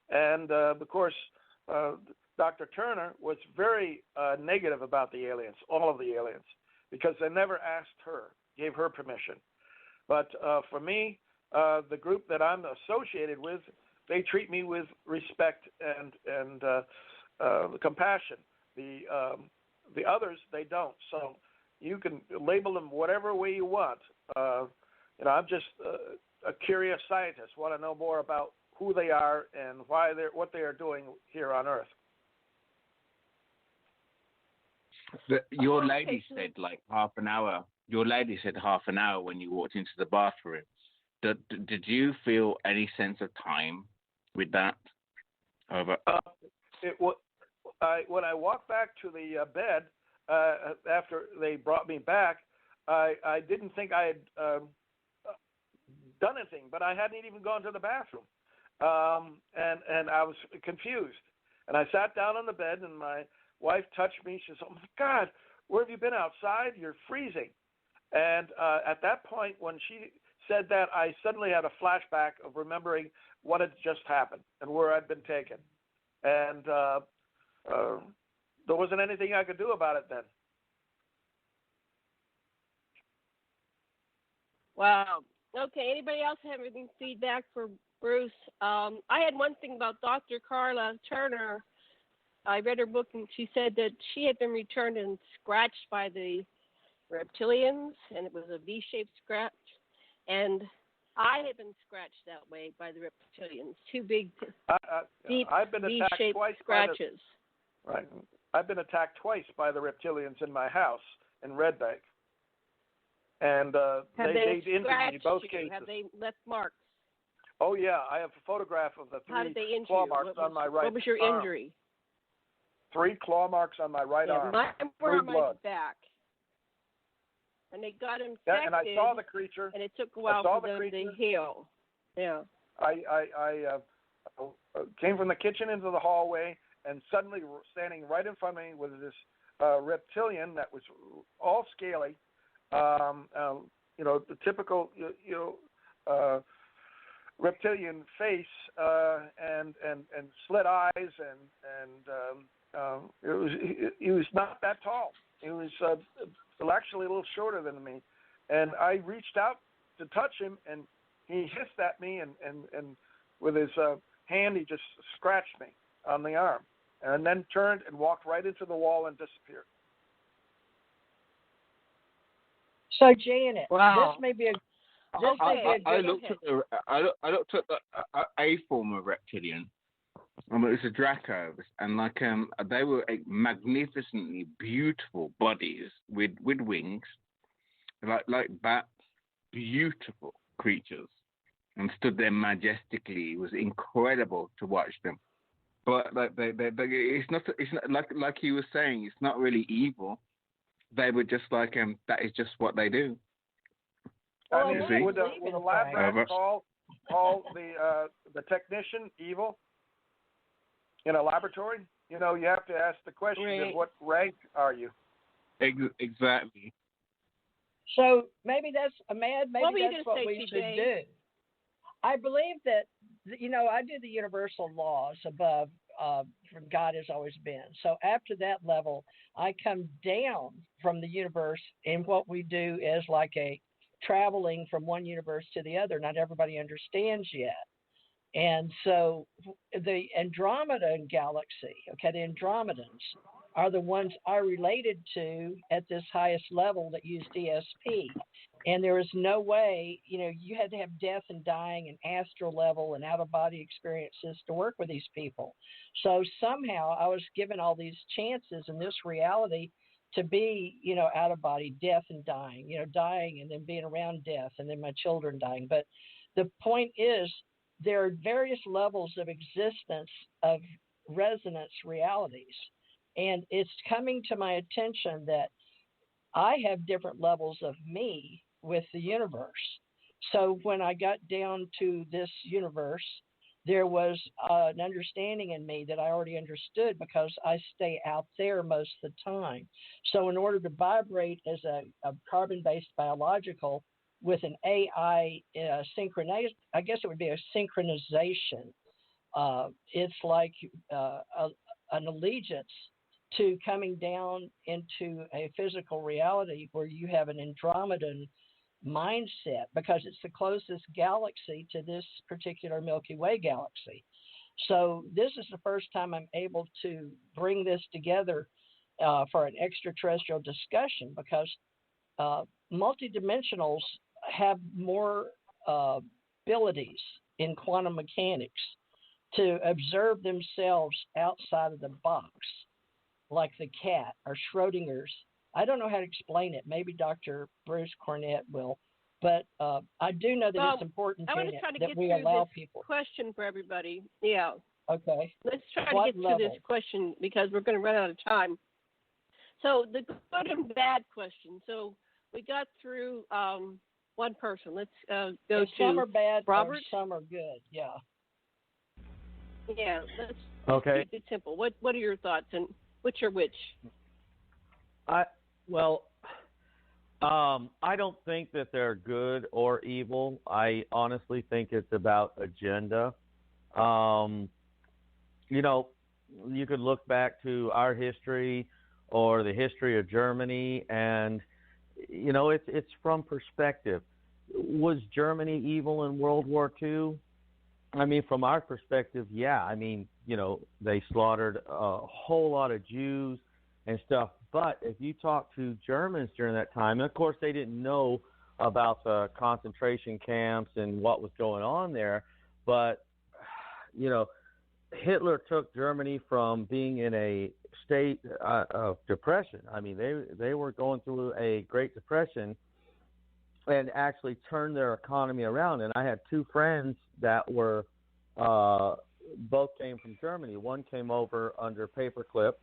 And, of course, Dr. Turner was very negative about the aliens, all of the aliens, because they never asked her, gave her permission. But for me, the group that I'm associated with, they treat me with respect and compassion. The others, they don't. So you can label them whatever way you want. I'm just a curious scientist. Want to know more about who they are and what they are doing here on Earth. Your lady said like half an hour. Your lady said half an hour when you walked into the bathroom. Did you feel any sense of time with that? When I walked back to the bed after they brought me back, I didn't think I had done anything, but I hadn't even gone to the bathroom, and I was confused. And I sat down on the bed, and my wife touched me. She says, "Oh my God, where have you been? Outside? You're freezing." And at that point, when she said that, I suddenly had a flashback of remembering what had just happened and where I'd been taken. And there wasn't anything I could do about it then. Wow. Okay, anybody else have any feedback for Bruce? I had one thing about Dr. Carla Turner. I read her book, and she said that she had been returned and scratched by the reptilians, and it was a V-shaped scratch. And I had been scratched that way by the reptilians. Two big, deep I've been attacked V-shaped twice scratches. Right. I've been attacked twice by the reptilians in my house in Red Bank. And they injured me in both cases. Have they left marks? Oh, yeah. I have a photograph of the How did they 3 injure claw you? marks on my right arm. What was your injury? 3 claw marks on my right arm. Mine were on my blood. back. And they got infected. Yeah, and I saw the creature. And it took a while for them to heal. Yeah. I came from the kitchen into the hallway, and suddenly standing right in front of me was this reptilian that was all scaly. The typical, reptilian face and slit eyes, and he was not that tall. He was actually a little shorter than me, and I reached out to touch him, and he hissed at me, and with his hand he just scratched me, on the arm, and then turned and walked right into the wall and disappeared. So Janet, Wow. this may be a I looked at a form of reptilian. It was a Draco, and they were magnificently beautiful bodies with wings, like bats, beautiful creatures, and stood there majestically. It was incredible to watch them. But it's not like he was saying. It's not really evil. They were just that is just what they do. Well, I mean, would a lab rat call the technician evil in a laboratory? You have to ask the question: Right. What rank are you? Exactly. So maybe that's Ahmad. Maybe What were you that's gonna what say, we TJ? should do. I believe that I do the universal laws above. From God has always been. So after that level, I come down from the universe, and what we do is like a traveling from one universe to the other. Not everybody understands yet. And so the Andromeda galaxy, okay, the Andromedans are the ones I related to at this highest level that use DSP. And there is no way, you had to have death and dying and astral level and out-of-body experiences to work with these people. So somehow I was given all these chances in this reality to be, out-of-body, death and dying, dying and then being around death and then my children dying. But the point is, there are various levels of existence of resonance realities. And it's coming to my attention that I have different levels of me with the universe. So when I got down to this universe, there was an understanding in me that I already understood because I stay out there most of the time. So in order to vibrate as a carbon-based biological with an AI synchronization, I guess it would be a synchronization. It's like an allegiance to coming down into a physical reality where you have an Andromedan mindset because it's the closest galaxy to this particular Milky Way galaxy. So this is the first time I'm able to bring this together for an extraterrestrial discussion because multidimensionals have more abilities in quantum mechanics to observe themselves outside of the box, like the cat or Schrodinger's. I don't know how to explain it. Maybe Dr. Bruce Cornet will. But I do know that it's important, Janet, that we allow people. Question for everybody. Yeah. Okay. Let's try to get through this question because we're going to run out of time. So the good and bad question. So we got through one person. Let's go to some are bad, Robert. Some are good. Yeah. Yeah. Let's keep it simple. What are your thoughts and which are which? I don't think that they're good or evil. I honestly think it's about agenda. You could look back to our history or the history of Germany, and it's from perspective. Was Germany evil in World War II? I mean, from our perspective, yeah. I mean, they slaughtered a whole lot of Jews and stuff. But if you talk to Germans during that time, and of course they didn't know about the concentration camps and what was going on there, but, Hitler took Germany from being in a state of depression. I mean, they were going through a Great Depression and actually turned their economy around. And I had two friends that were both came from Germany. One came over under paperclip.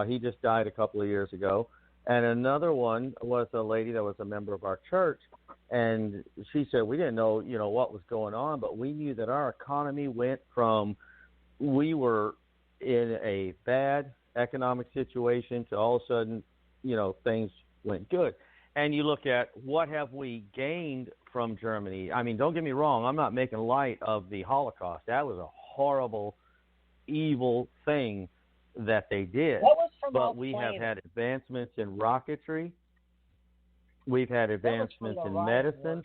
He just died a couple of years ago. And another one was a lady that was a member of our church. And she said, we didn't know, what was going on, but we knew that our economy went from, we were in a bad economic situation to all of a sudden, things went good. And you look at what have we gained from Germany. I mean, don't get me wrong. I'm not making light of the Holocaust. That was a horrible, evil thing that they did. But we have had advancements in rocketry. We've had advancements in medicine.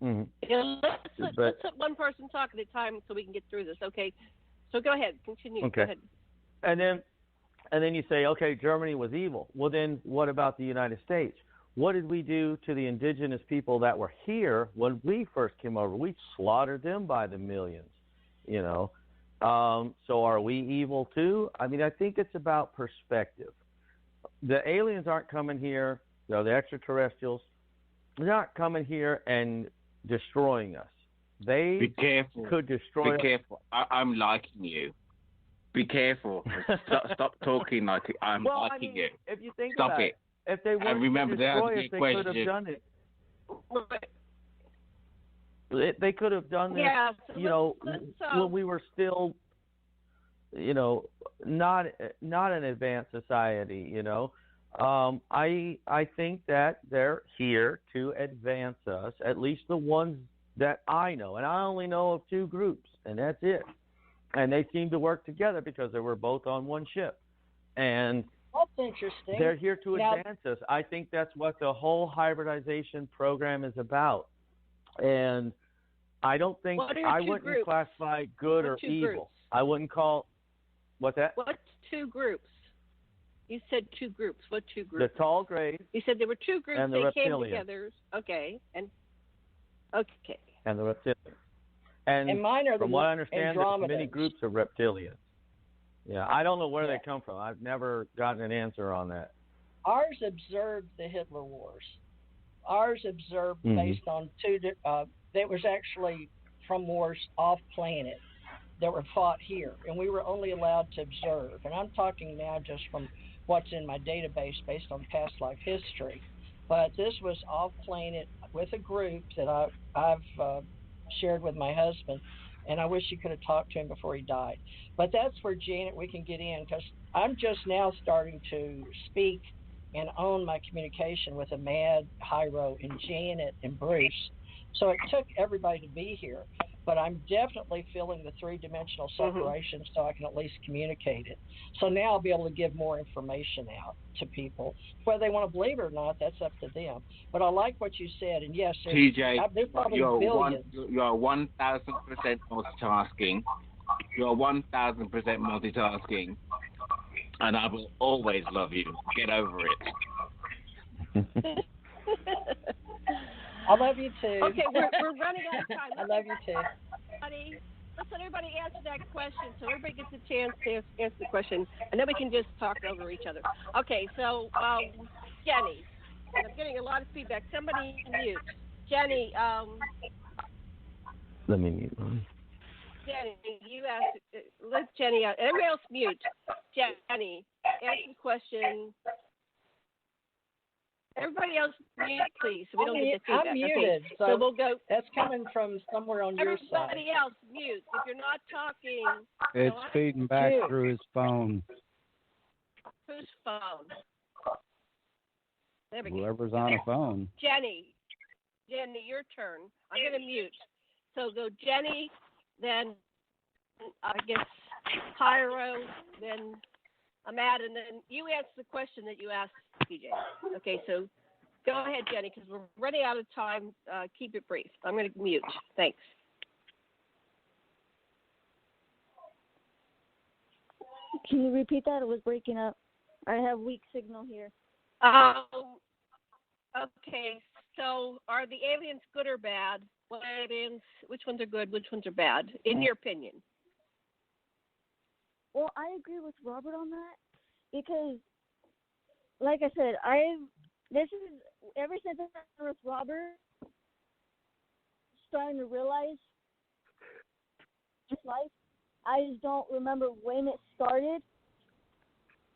Let's let one person talk at a time so we can get through this. Okay. So go ahead. Continue. Okay. Go ahead. And then you say, okay, Germany was evil. Well, then what about the United States? What did we do to the indigenous people that were here when we first came over? We slaughtered them by the millions, you know. So are we evil too? I mean, I think it's about perspective. The aliens aren't coming here, you know, the extraterrestrials, they're not coming here and destroying us. They Be careful. could destroy us. Be careful. I'm liking you. Be careful. Stop talking like I'm liking you. If you think Stop about it. If they weren't remember to destroy us, that they could have done it. They could have done this, you know, when we were still, you know, not an advanced society, you know. I think that they're here to advance us, at least the ones that I know. And I only know of 2 groups, and that's it. And they seem to work together because they were both on one ship. And that's interesting. They're here to advance us. I think that's what the whole hybridization program is about. And I don't think I wouldn't classify good or evil. Groups? I wouldn't call what's that? What's 2 groups? You said 2 groups. What 2 groups? The tall grays. You said there were 2 groups. And the they reptilians. Came together. Okay. And the reptilians. And mine are from what I understand, there's many groups of reptilians. Yeah, I don't know where they come from. I've never gotten an answer on that. Ours observed the Hitler Wars. Ours observed based on 2. That was actually from wars off planet that were fought here, and we were only allowed to observe. And I'm talking now just from what's in my database based on past life history. But this was off planet with a group that I've shared with my husband. And I wish you could have talked to him before he died. But that's where, Janet, we can get in, because I'm just now starting to speak and own my communication with Ahmad, Hyro, and Janet, and Bruce. So it took everybody to be here. But I'm definitely feeling the 3-dimensional separation so I can at least communicate it. So now I'll be able to give more information out to people. Whether they want to believe it or not, that's up to them. But I like what you said. And yes, there's probably billions. You're 1,000% multitasking. You're 1,000% multitasking. And I will always love you. Get over it. I love you too. Okay, we're running out of time. I love you too. Let's let everybody answer that question so everybody gets a chance to answer the question, and then we can just talk over each other. Okay, so Jenni, I'm getting a lot of feedback. Somebody mute. Jenni. Let me mute one. Jenni, you asked. Let Jenni out. Everybody else mute. Jenni, answer the question. Everybody else mute, please, so we don't get the feedback. I'm muted, okay. So we'll go. That's coming from somewhere on your side. Everybody else mute. If you're not talking, it's feeding back through his phone. Whose phone? There we go. Whoever's on a phone. Jenni, your turn. I'm going to mute. So go Jenni, then I guess Hyro, then Ahmad, and then you answer the question that you asked, PJ. Okay, so go ahead, Jenni, because we're running out of time. Keep it brief. I'm going to mute. Thanks. Can you repeat that? It was breaking up. I have weak signal here. Okay, so are the aliens good or bad? What aliens? Which ones are good? Which ones are bad? In your opinion? Well, I agree with Robert on that because, like I said, this is ever since I was with Robert, starting to realize this life. I just don't remember when it started,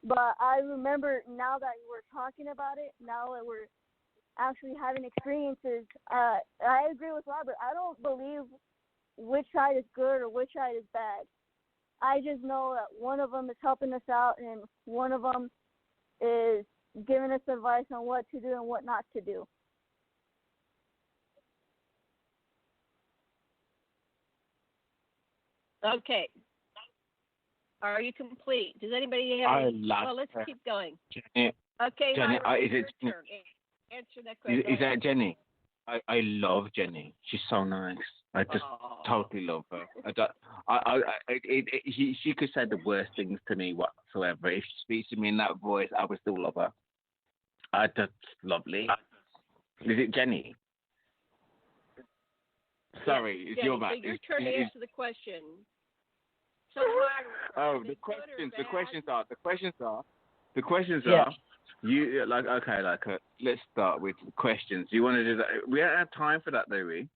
but I remember now that we're talking about it, now that we're actually having experiences. I agree with Robert. I don't believe which side is good or which side is bad. I just know that one of them is helping us out and one of them is giving us advice on what to do and what not to do. Okay. Are you complete? Does anybody have any? Well, let's keep going. Jenni, okay, Jenni, Hyro, is it your turn. Answer that question. Is that Jenni? I love Jenny. She's so nice. I just totally love her. She could say the worst things to me whatsoever. If she speaks to me in that voice, I would still love her. That's lovely. Is it Jenny? Sorry, it's Jenny, your back. So your turn to answer the question. So, the questions Yes. are. You let's start with questions. You want to do that? We don't have time for that, do we?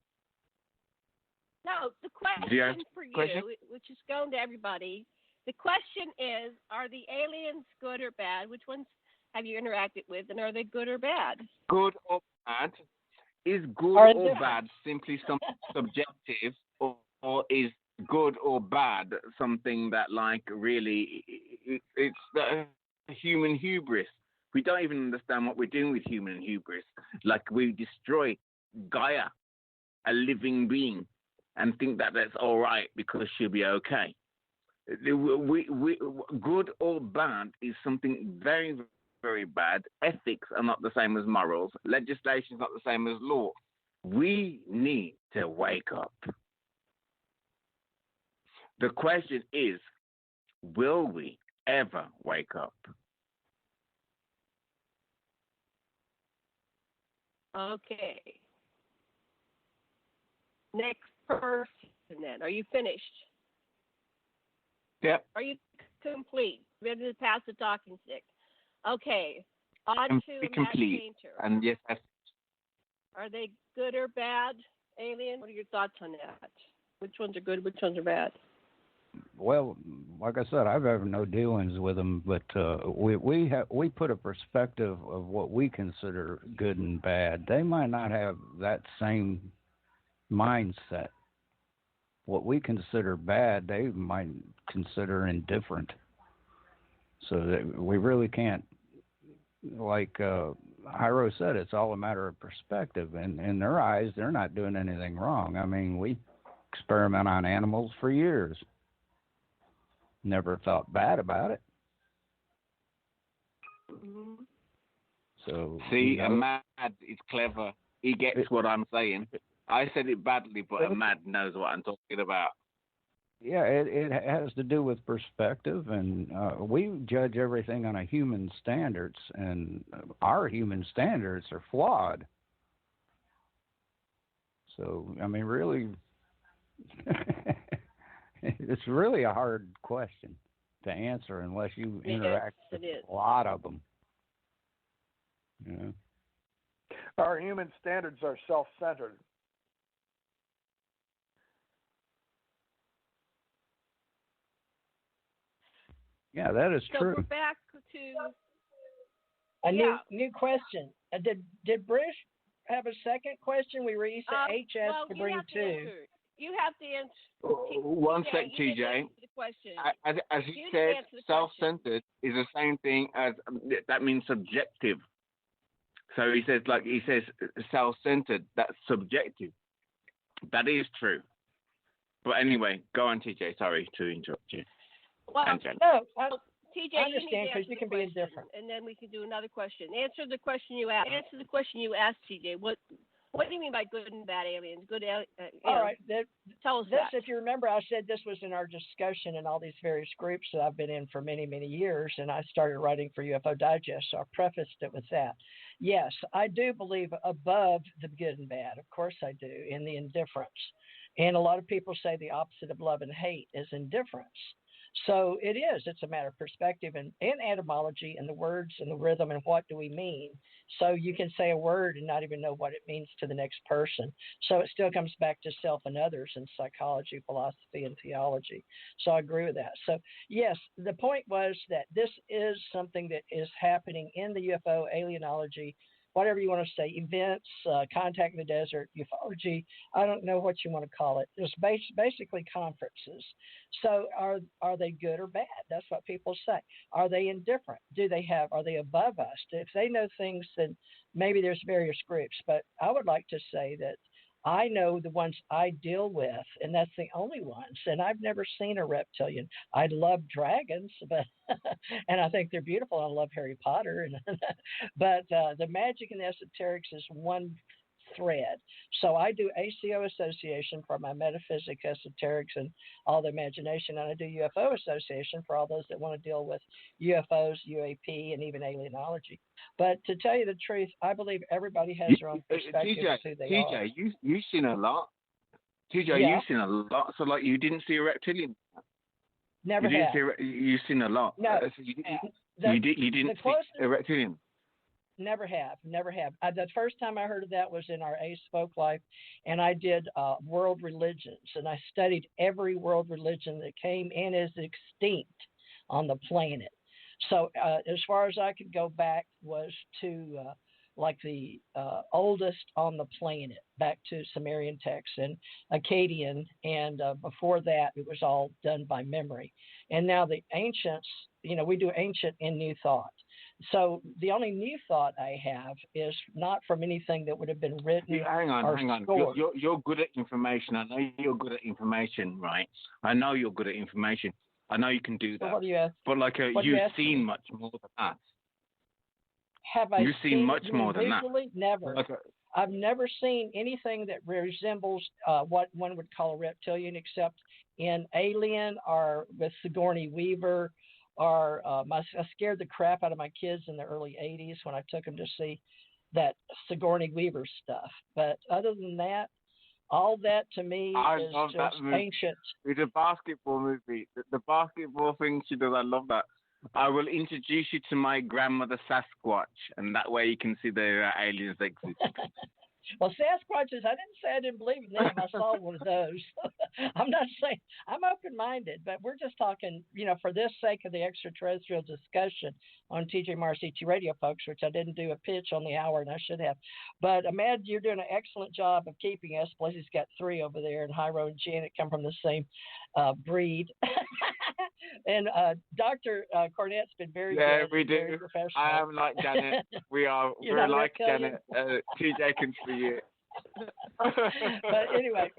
No, the question for you, which is going to everybody, the question is: are the aliens good or bad? Which ones have you interacted with, and are they good or bad? Good or bad? Is good or bad simply something subjective, or is good or bad something that, like, really, it's the human hubris? We don't even understand what we're doing with human hubris. Like, we destroy Gaia, a living being, and think that that's all right because she'll be okay. Good or bad is something very, very bad. Ethics are not the same as morals. Legislation is not the same as law. We need to wake up. The question is, will we ever wake up? Okay. Next person then. Are you finished? Yep. Are you complete? Ready to pass the talking stick? Okay. On to Matt complete. Painter. And yes, Are they good or bad, alien? What are your thoughts on that? Which ones are good? Which ones are bad? Well, like I said, I've had no dealings with them, but we put a perspective of what we consider good and bad. They might not have that same mindset. What we consider bad, they might consider indifferent. So that we really can't, like Hyro said, it's all a matter of perspective. And in their eyes, they're not doing anything wrong. I mean, we experiment on animals for years. Never thought bad about it. Mm-hmm. So see, a mad is clever. He gets what I'm saying. I said it badly, but a mad knows what I'm talking about. Yeah, it has to do with perspective, and we judge everything on a human standards, and our human standards are flawed. So, I mean, really, it's really a hard question to answer unless you interact with a lot of them. You know? Our human standards are self-centered. Yeah, that is true. So we're back to a new question. Did Brish have a second question? We were each HS to bring two. You have to answer. One sec, TJ. As he said, self-centered is the same thing as that means subjective. So he says self-centered. That's subjective. That is true. But anyway, go on, TJ. Sorry to interrupt you. Well, no, TJ, I understand because you can be indifferent. And then we can do another question. Answer the question you asked. Answer the question you asked, TJ. What do you mean by good and bad aliens? Good. All right. Tell us this. That. If you remember, I said this was in our discussion in all these various groups that I've been in for many, many years, and I started writing for UFO Digest. So I prefaced it with that. Yes, I do believe above the good and bad. Of course, I do. In the indifference, and a lot of people say the opposite of love and hate is indifference. So it is. It's a matter of perspective and etymology and the words and the rhythm and what do we mean. So you can say a word and not even know what it means to the next person. So it still comes back to self and others in psychology, philosophy, and theology. So I agree with that. So yes, the point was that this is something that is happening in the UFO alienology, whatever you want to say, events, contact in the desert, ufology, I don't know what you want to call it. It's basically conferences. So are they good or bad? That's what people say. Are they indifferent? Are they above us? If they know things, then maybe there's various groups. But I would like to say that I know the ones I deal with, and that's the only ones. And I've never seen a reptilian. I love dragons, but and I think they're beautiful. I love Harry Potter, but the magic and the esoterics is one thread. So I do ACO association for my metaphysics, esoterics, and all the imagination, and I do UFO association for all those that want to deal with UFOs, UAP, and even alienology. But to tell you the truth, I believe everybody has their own perspective of who they are. You've seen a lot. TJ, you've seen a lot. So, like, you didn't see a reptilian? Never have. You've seen a lot. No. So you didn't see a reptilian? Never have. The first time I heard of that was in our Ace Folk Life, and I did world religions, and I studied every world religion that came and is extinct on the planet. So as far as I could go back was to like the oldest on the planet, back to Sumerian texts and Akkadian, and before that it was all done by memory. And now the ancients, we do ancient and new thought. So the only new thought I have is not from anything that would have been written. Hang on. You're good at information. I know you're good at information, right? I know you're good at information. I know you can do that. So what do you ask? But like you've seen much more than that. Have I seen much more than that? Never. I've never seen anything that resembles what one would call a reptilian, except in Alien or with Sigourney Weaver. Or I scared the crap out of my kids in the early 80s when I took them to see that Sigourney Weaver stuff. But other than that, all that to me is just ancient. It's a basketball movie. The basketball thing she does, I love that. I will introduce you to my grandmother Sasquatch, and that way you can see the aliens exist. Well, Sasquatches, I didn't say I didn't believe in them. I saw one of those. I'm not saying I'm open-minded, but we're just talking, for this sake of the extraterrestrial discussion on TJ Morris ET Radio, folks, which I didn't do a pitch on the hour, and I should have. But Ahmed, you're doing an excellent job of keeping us. Plus, he's got 3 over there, and Hyro and Janet come from the same breed. And Dr. Cornet's been very good. Yeah, we do. Very professional. I am like Janet. We're like Janet. TJ can see it. But anyway,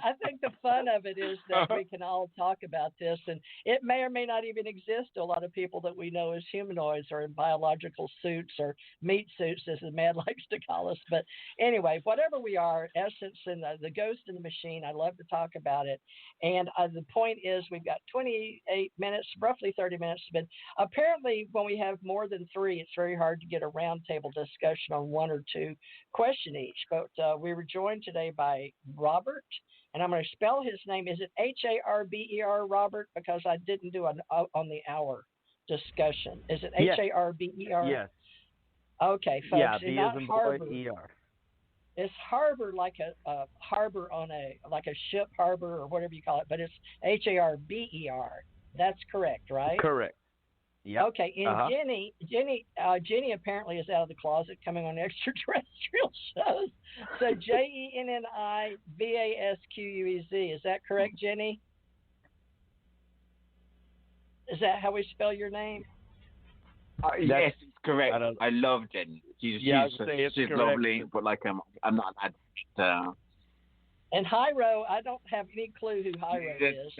I think the fun of it is that we can all talk about this, and it may or may not even exist to a lot of people that we know as humanoids or in biological suits or meat suits, as the Mad likes to call us. But anyway, whatever we are, essence and the ghost in the machine, I love to talk about it. And the point is, we've got 28 minutes, roughly 30 minutes. But apparently, when we have more than 3, it's very hard to get a roundtable discussion on 1 or 2 questions each. But we were joined today by Robert, and I'm going to spell his name. Is it Harber, Robert? Because I didn't do an on the hour discussion. Is it Harber? Yes. Okay, folks. Yeah, B as in boy, ER. It's harbor like a harbor on a ship harbor or whatever you call it, but it's Harber. That's correct, right? Correct. Yeah. Okay, and Jenni apparently is out of the closet, coming on extraterrestrial shows. So JenniVasquez. Is that correct, Jenni? Is that how we spell your name? Yes, it's correct. I love Jenni. She's lovely, but I'm not allowed. And Hyro, I don't have any clue who Hyro is,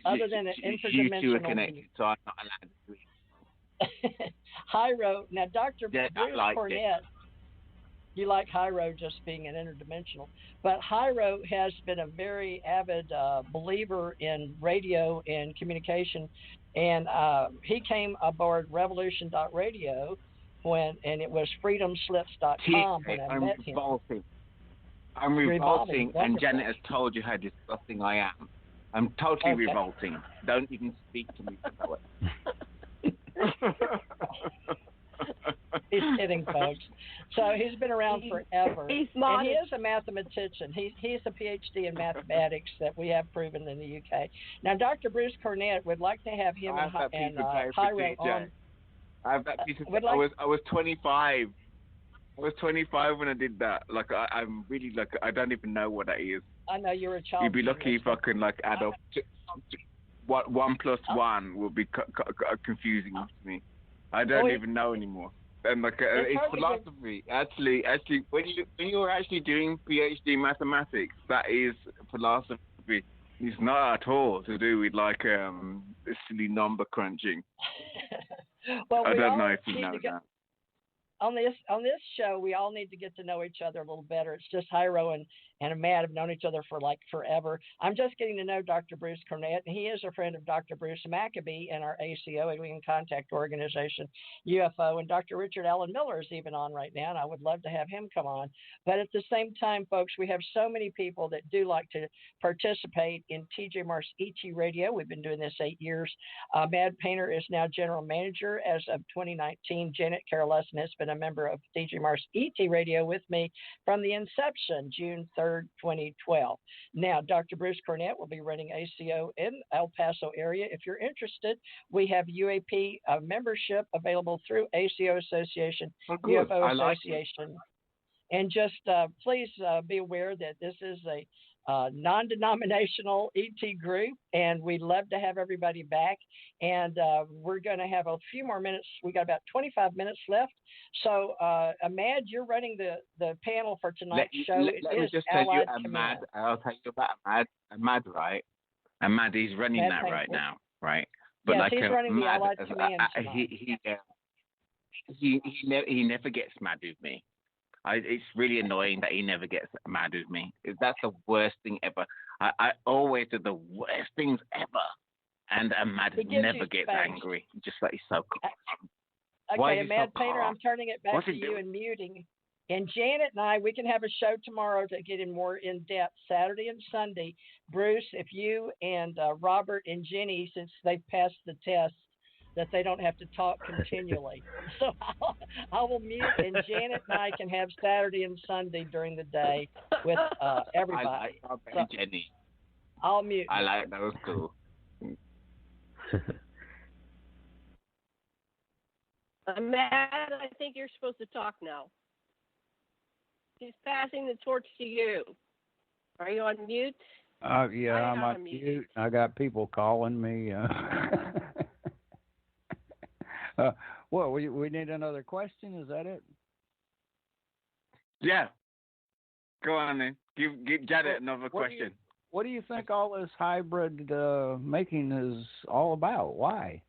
other than an interdimensional. You two are connected, so I'm not allowed to do it. Hyro, now Dr. Bruce Cornet, you like Hyro just being an interdimensional, but Hyro has been a very avid believer in radio and communication, and he came aboard Revolution.radio and it was freedomslips.com when I met him. I'm revolting, and Janet has told you how disgusting I am. I'm totally revolting. Don't even speak to me about it. He's kidding, folks. So he's been around forever. He's and he is a mathematician. He's a PhD in mathematics that we have proven in the UK. Now, Dr. Bruce Cornet would like to have him and Hyro on. I have that piece of paper. I was 25. I was 25 when I did that. I'm really I don't even know what that is. I know you're a child. You'd be lucky if I can add up. What 1 + 1 will be confusing to me. I don't even know anymore. And it's philosophy. Actually, when you're actually doing PhD mathematics, that is philosophy. It's not at all to do with silly number crunching. Well, I don't know if you know that. on this show, we all need to get to know each other a little better. It's just Hyro and Matt have known each other for like forever. I'm just getting to know Dr. Bruce Cornet, and he is a friend of Dr. Bruce Maccabee in our ACO, Alien Contact Organization, UFO, and Dr. Richard Allen Miller is even on right now, and I would love to have him come on. But at the same time, folks, we have so many people that do like to participate in TJ Mars ET Radio. We've been doing this 8 years. Mad Painter is now general manager as of 2019. Janet Carol Lessin has been a member of TJ Mars ET Radio with me from the inception, June 3rd, 2012. Now, Dr. Bruce Cornet will be running ACO in El Paso area. If you're interested, we have UAP membership available through ACO Association, UFO Association. And just please be aware that this is a non-denominational ET group, and we'd love to have everybody back. And we're going to have a few more minutes. We got about 25 minutes left. So, Ahmad, you're running the panel for tonight's show. Let me just tell you, Ahmad. I'll tell you about Ahmad, right? Ahmad, he's running that right now, right? But yes, like he's running the Ahmad, Allied Command tonight. He never gets mad with me. It's really annoying that he never gets mad with me. That's the worst thing ever. I always do the worst things ever, and Ahmad never gets angry. Just like he's so calm. Okay, Mad Painter, I'm turning it back to you and muting. And Janet and I, we can have a show tomorrow to get in more in depth, Saturday and Sunday. Bruce, if you and Robert and Jenny, since they've passed the test, that they don't have to talk continually. So I will mute, and Janet and I can have Saturday and Sunday during the day with everybody. I like Robert and Jenny. I'll mute. I like that. Was cool. Matt, I think you're supposed to talk now. He's passing the torch to you. Are you on mute? Yeah, I'm on mute. I got people calling me. Well, we need another question. Is that it? Yeah. Go on then. Give Janet another question. What do you think all this hybrid making is all about? Why?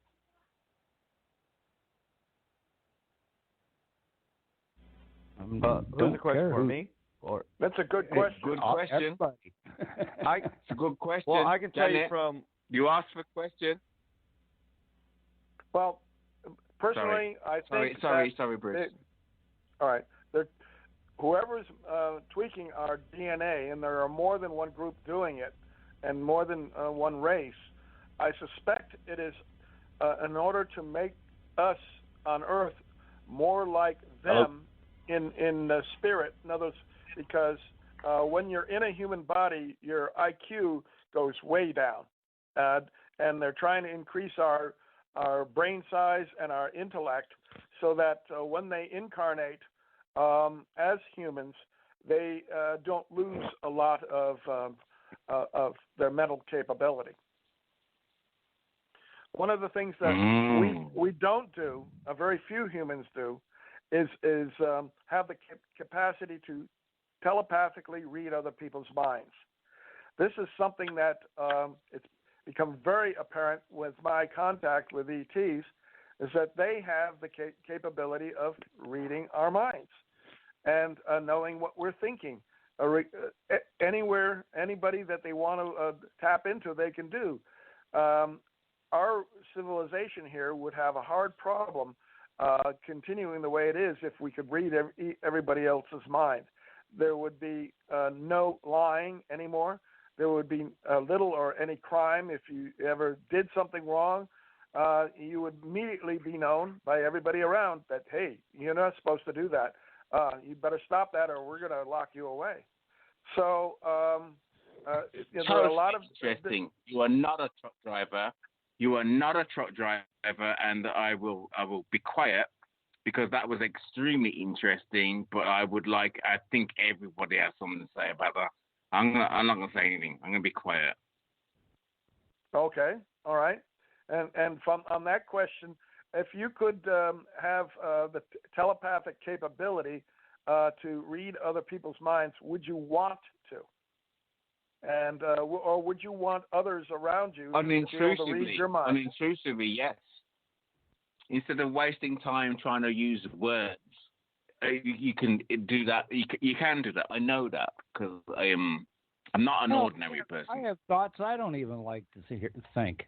Who's the question for me? Or that's a good question. Good question. It's a good question. Well, I can tell Janet, you from. You asked for a question. Well, personally, I think. Sorry, Bruce. All right. Whoever's tweaking our DNA, and there are more than one group doing it, and more than one race, I suspect it is in order to make us on Earth more like them in spirit. In other words, because when you're in a human body, your IQ goes way down, and they're trying to increase our brain size and our intellect so that when they incarnate as humans, they don't lose a lot of their mental capability. One of the things that we don't do, very few humans do, is have the capacity to telepathically read other people's minds. This is something that it's become very apparent with my contact with ETs, is that they have the capability of reading our minds and knowing what we're thinking. Anywhere, anybody that they want to tap into, they can do. Our civilization here would have a hard problem continuing the way it is if we could read everybody else's mind. There would be no lying anymore. There would be little or any crime. If you ever did something wrong, you would immediately be known by everybody around that, hey, you're not supposed to do that. You better stop that or we're going to lock you away. So there are a lot of... Interesting. You are not a truck driver. You are not a truck driver, and I will be quiet because that was extremely interesting, but I think everybody has something to say about that. I'm not going to say anything. I'm going to be quiet. Okay. All right. And on that question, if you could have the telepathic capability to read other people's minds, would you want to? And or would you want others around you to be able to read your mind? Unintrusively, yes. Instead of wasting time trying to use words, you can do that. You can do that. I know that because I'm not an ordinary person. I have thoughts I don't even like to think.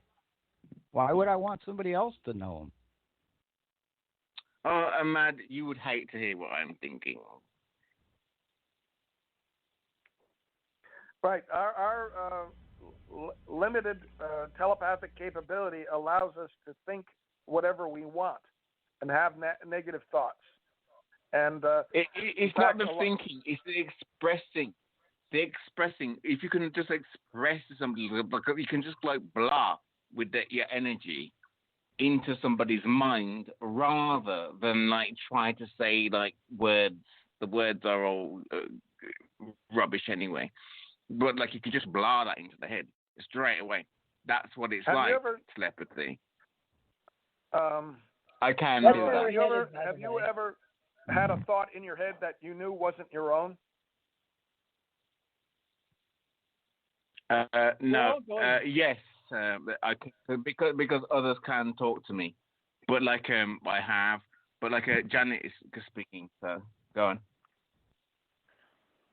Why would I want somebody else to know them? Oh, Ahmad, you would hate to hear what I'm thinking. Right. Our limited telepathic capability allows us to think whatever we want and have negative thoughts. And it's not the thinking; it's the expressing. The expressing. If you can just express something, because you can just like blah with your energy into somebody's mind, rather than like try to say like words. The words are all rubbish anyway. But like you can just blah that into the head straight away. That's what it's like. Telepathy. I can do that. Have you ever had a thought in your head that you knew wasn't your own? No. Yes. Because others can talk to me, but like I have. But like Janet is speaking. So go on.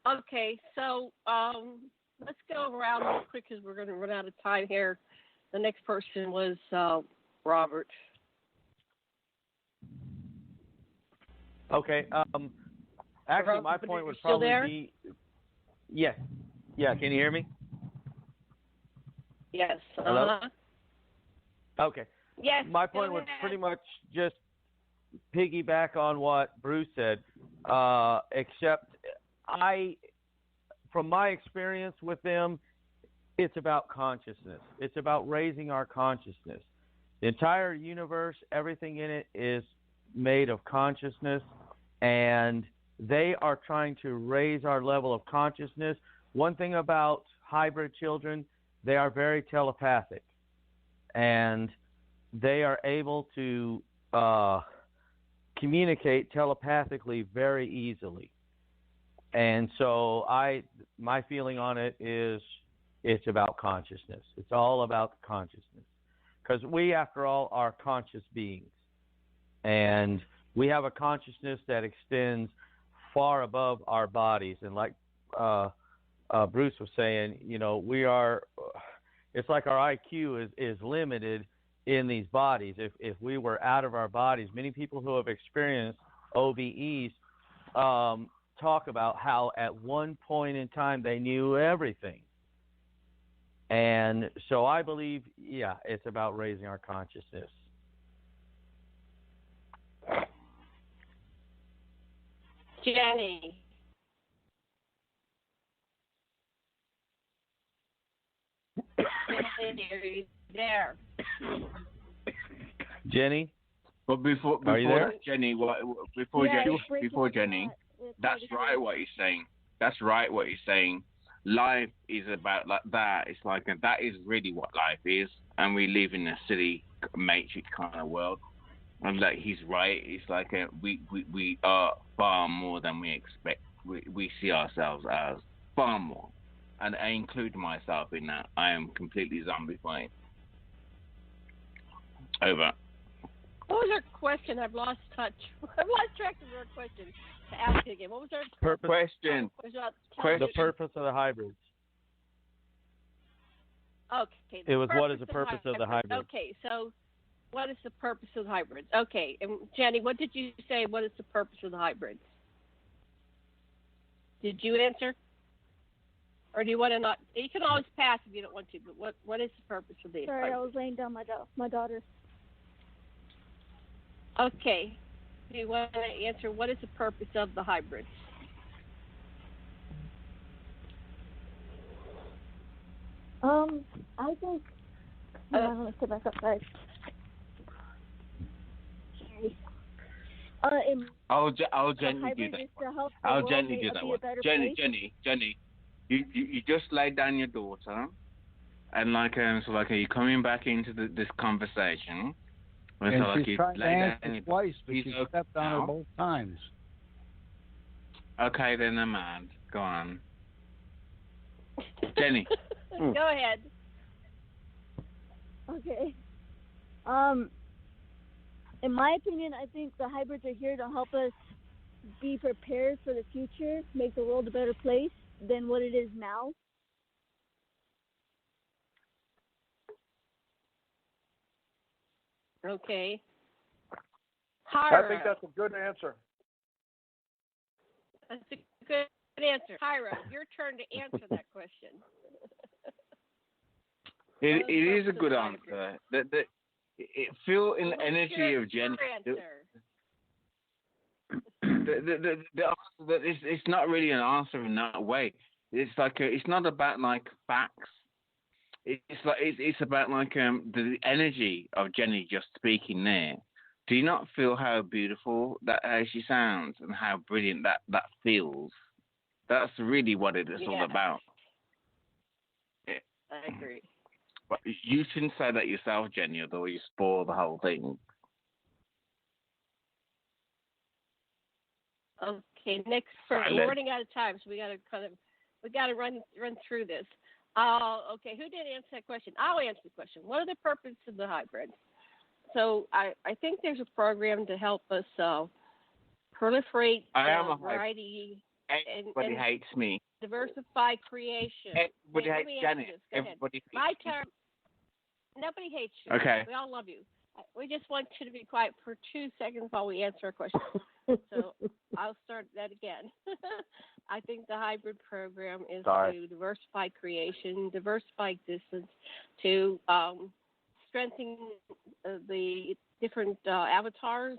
Okay, so let's go around real quick because we're going to run out of time here. The next person was Robert. Okay. Actually, Robert, my point would still probably there? be. Yes. Yeah. Can you hear me? Yes. Hello? Uh-huh. Okay. Yes. My point would pretty much just piggyback on what Bruce said, except from my experience with them, it's about consciousness. It's about raising our consciousness. The entire universe, everything in it is made of consciousness, and they are trying to raise our level of consciousness. One thing about hybrid children, they are very telepathic, and they are able to communicate telepathically very easily. And so my feeling on it is it's about consciousness. It's all about consciousness. Because we, after all, are conscious beings. And we have a consciousness that extends far above our bodies. And like Bruce was saying, it's like our IQ is limited in these bodies. If we were out of our bodies, many people who have experienced OBEs talk about how at one point in time they knew everything. And so I believe, it's about raising our consciousness. Jenny. Jenny, are you there? Jenny? But before Jenny, before Jenny, that's right what he's saying. That's right what he's saying. Life is about like that. It's like that is really what life is, and we live in a silly matrix kind of world. And like he's right. It's like we are far more than we expect. We see ourselves as far more, and I include myself in that. I am completely zombified. Over. What was our question? I've lost touch. I've lost track of our question to ask you again. What was our question? The purpose of the hybrids. Okay. It was what is the purpose of the hybrid? Okay, so what is the purpose of the hybrids? Okay, and Jenny, what did you say? What is the purpose of the hybrids? Did you answer? Or do you want to not? You can always pass if you don't want to, but what is the purpose of these? Sorry, I was laying down my daughter. Okay. Do you want to answer what is the purpose of the hybrids? I think I'm gonna sit back outside. I'll gently do that. I'll gently do that one. Jenny, you just lay down your daughter, and you're coming back into this conversation. And she's trying to answer twice, but she stepped on her both times. Okay, then, Ahmad, go on. Jenny. Go ahead. Okay. In my opinion, I think the hybrids are here to help us be prepared for the future, make the world a better place than what it is now. Okay. I think that's a good answer. That's a good answer. Hyro, your turn to answer that question. It is a good answer. Feel in the energy of Jenni. The answer that it's not really an answer in that way. It's like it's not about like facts. It's about like the energy of Jenni just speaking there. Do you not feel how beautiful that she sounds and how brilliant that feels? That's really what it is all about. I agree. But you shouldn't say that yourself, Jenni, although you spoil the whole thing. Okay, next person. We're running out of time, so we got to run through this. Okay, who did answer that question? I'll answer the question. What are the purposes of the hybrid? So I think there's a program to help us proliferate variety. Everybody hates me. Diversify creation. Everybody hates Jenni. Everybody hates My turn. Nobody hates you. Okay. We all love you. We just want you to be quiet for 2 seconds while we answer a question. So I'll start that again. I think the hybrid program is to diversify creation, diversify existence, to strengthen the different avatars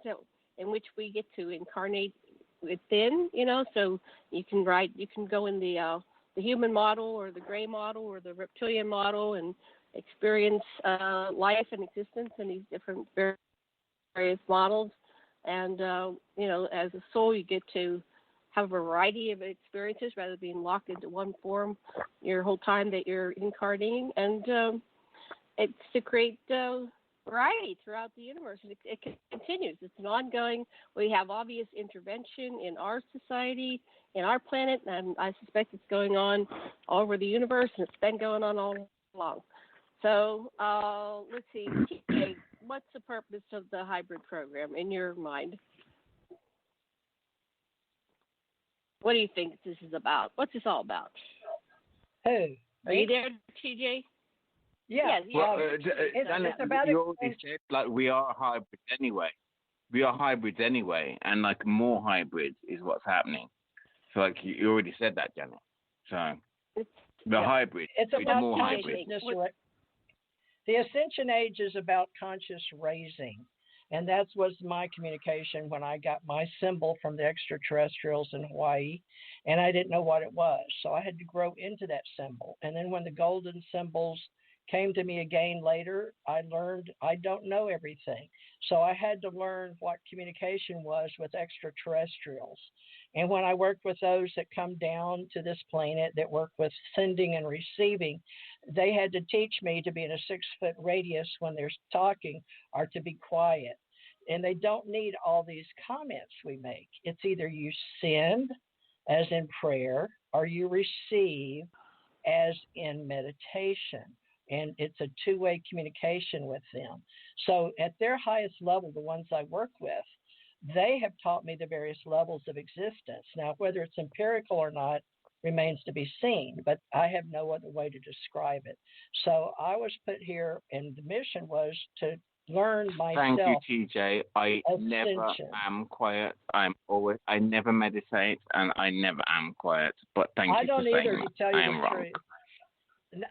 in which we get to incarnate within. So you can go in the human model or the gray model or the reptilian model and experience life and existence in these different various models. And as a soul, you get to have a variety of experiences rather than being locked into one form your whole time that you're incarnating. And it's to create variety throughout the universe. It continues. It's an ongoing. We have obvious intervention in our society, in our planet, and I suspect it's going on all over the universe, and it's been going on all along. So let's see. TJ, what's the purpose of the hybrid program in your mind? What do you think this is about? What's this all about? Who? Are you there, TJ? Yeah. Well, it's about you already said like we are hybrids anyway. We are hybrids anyway, and like more hybrids is what's happening. So like you already said that, Janet. So hybrid. It's about more hybrids. The Ascension Age is about conscious raising. And that was my communication when I got my symbol from the extraterrestrials in Hawaii, and I didn't know what it was. So I had to grow into that symbol. And then when the golden symbols came to me again later, I learned I don't know everything. So I had to learn what communication was with extraterrestrials. And when I worked with those that come down to this planet that work with sending and receiving, they had to teach me to be in a 6-foot radius when they're talking or to be quiet. And they don't need all these comments we make. It's either you send, as in prayer, or you receive, as in meditation. And it's a two-way communication with them. So at their highest level, the ones I work with, they have taught me the various levels of existence. Now, whether it's empirical or not remains to be seen, but I have no other way to describe it. So I was put here, and the mission was to learn myself. Thank you, TJ. I never am quiet. I never meditate, and I never am quiet. But thank you for saying that. I don't either, to tell you I am the wrong. truth.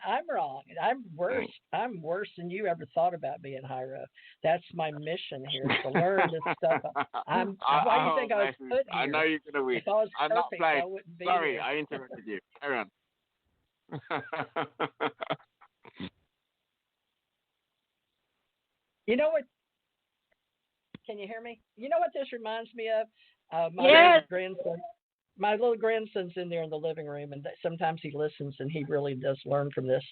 I'm wrong. I'm worse. I'm worse than you ever thought about being Hyro. That's my mission here, to learn this stuff. Why do you think I was put here? I know you're going to win. If I was I'm perfect, not playing. I wouldn't be Sorry, here. I interrupted you. Carry on. You know what? Can you hear me? You know what this reminds me of? My little grandson's in there in the living room, and sometimes he listens, and he really does learn from this.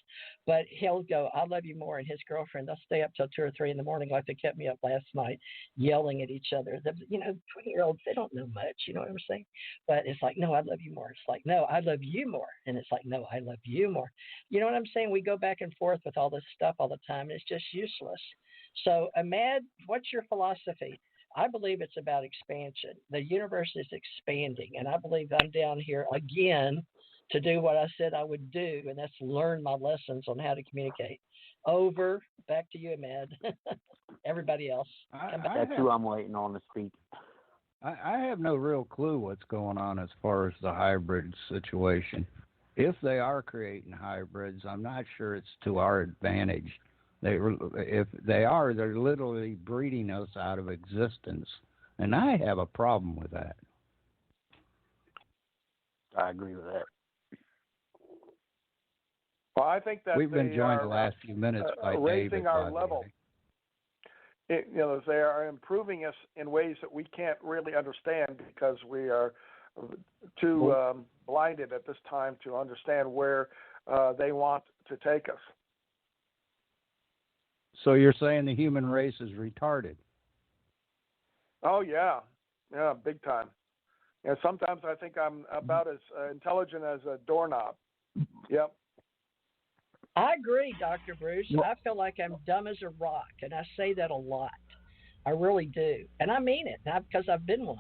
But he'll go, "I love you more," and his girlfriend, they'll stay up till 2 or 3 in the morning, like they kept me up last night, yelling at each other. 20-year-olds, they don't know much, you know what I'm saying? But it's like, "No, I love you more." It's like, "No, I love you more," and it's like, "No, I love you more." You know what I'm saying? We go back and forth with all this stuff all the time, and it's just useless. So, Ahmad, what's your philosophy? I believe it's about expansion. The universe is expanding, and I believe I'm down here again to do what I said I would do, and that's learn my lessons on how to communicate. Over. Back to you, Ahmed. Everybody else. That's who I'm waiting on to speak. I have no real clue what's going on as far as the hybrid situation. If they are creating hybrids, I'm not sure it's to our advantage. If they are, they're literally breeding us out of existence, and I have a problem with that. I agree with that. Well, I think that we've been joined the last few minutes by raising David, our level. They are improving us in ways that we can't really understand because we are too blinded at this time to understand where they want to take us. So you're saying the human race is retarded? Oh, yeah, big time. Yeah, sometimes I think I'm about as intelligent as a doorknob. Yep. I agree, Dr. Bruce. I feel like I'm dumb as a rock, and I say that a lot. I really do. And I mean it, not because I've been one.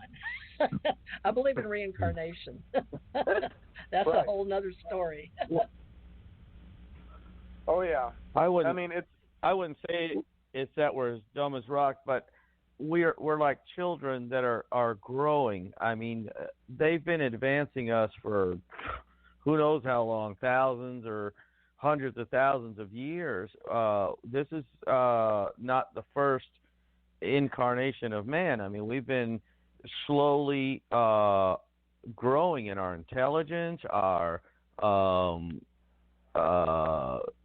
I believe in reincarnation. That's right. a whole nother story. Oh, yeah. I wouldn't say it's that we're as dumb as rock, but we're like children that are growing. I mean, they've been advancing us for who knows how long, thousands or hundreds of thousands of years. This is not the first incarnation of man. I mean, we've been slowly growing in our intelligence, our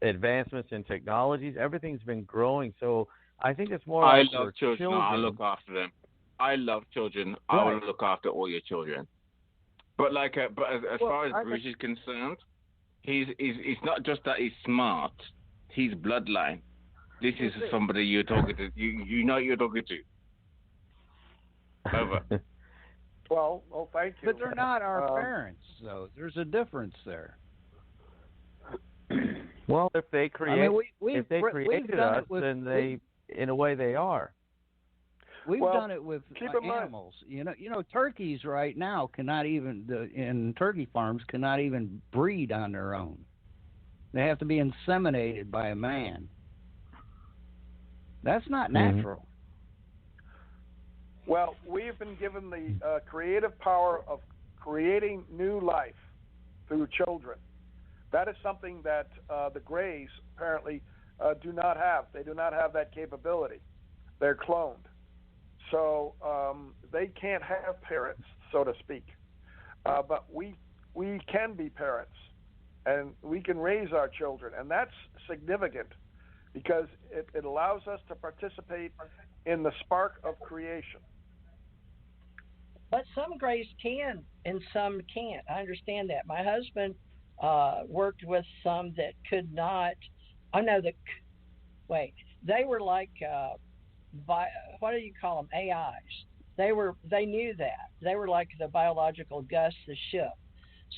advancements in technologies. Everything's been growing. So I think it's more like I love children. I look after them. I love children. Right. I will look after all your children. But as far as Bruce is concerned, he's not just that he's smart. He's bloodline. This is somebody you're talking to. You know you're talking to. Over. Well, thank you. But they're not our parents, though. There's a difference there. Well, if they created us, with, then they, in a way, they are. We've done it with animals. You know, turkeys right now cannot even in turkey farms cannot even breed on their own. They have to be inseminated by a man. That's not natural. Well, we've been given the creative power of creating new life through children. That is something that the Greys apparently do not have. They do not have that capability. They're cloned. So they can't have parents, so to speak. But we can be parents, and we can raise our children. And that's significant because it allows us to participate in the spark of creation. But some Greys can and some can't. I understand that. My husband worked with some that could not. They were like what do you call them? AIs. They knew that. They were like the biological Gus the ship.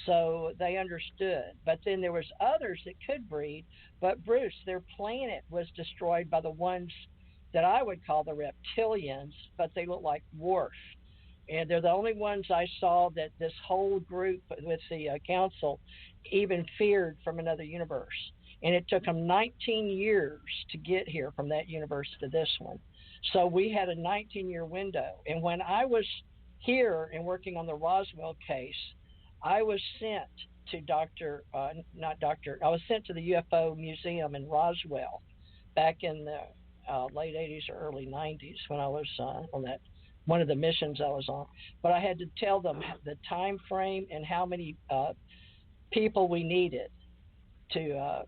So they understood. But then there was others that could breed. But Bruce, their planet was destroyed by the ones that I would call the reptilians, but they look like Worf. And they're the only ones I saw that this whole group with the council even feared from another universe. And it took them 19 years to get here from that universe to this one. So we had a 19-year window. And when I was here and working on the Roswell case, I was sent to I was sent to the UFO Museum in Roswell back in the late 80s or early 90s when I was on that one of the missions I was on. But I had to tell them the time frame and how many people we needed to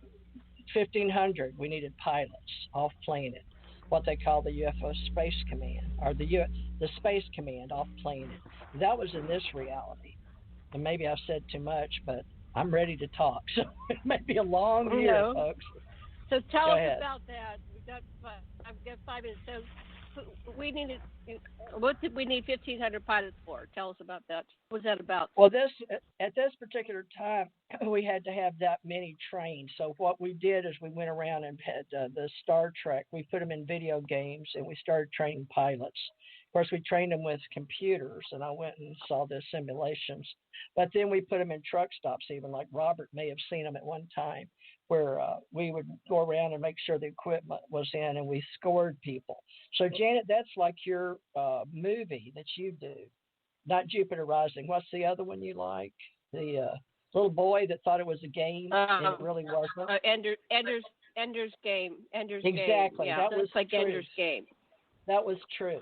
1,500. We needed pilots off planet, what they call the UFO Space Command, or the Space Command off planet. That was in this reality. And maybe I've said too much, but I'm ready to talk. So it may be a long year, folks. So tell us about that. I've got 5 minutes. So what did we need 1,500 pilots for? Tell us about that. What was that about? Well, at this particular time, we had to have that many trained. So what we did is we went around and had the Star Trek. We put them in video games, and we started training pilots. Of course, we trained them with computers, and I went and saw the simulations. But then we put them in truck stops, even like Robert may have seen them at one time, where we would go around and make sure the equipment was in, and we scored people. So, Janet, that's like your movie that you do, not Jupiter Rising. What's the other one you like? The little boy that thought it was a game, and it really wasn't. Ender's Game. Exactly. Yeah, that was like true. Ender's Game. That was true.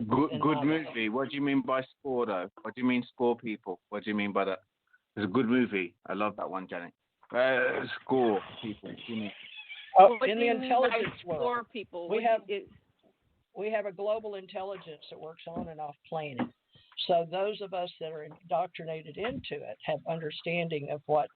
Good movie. What do you mean by score, though? What do you mean score people? What do you mean by that? It's a good movie. I love that one, Jenny. Score people. What do you mean? In the intelligence world, people. we have a global intelligence that works on and off planet. So those of us that are indoctrinated into it have understanding of what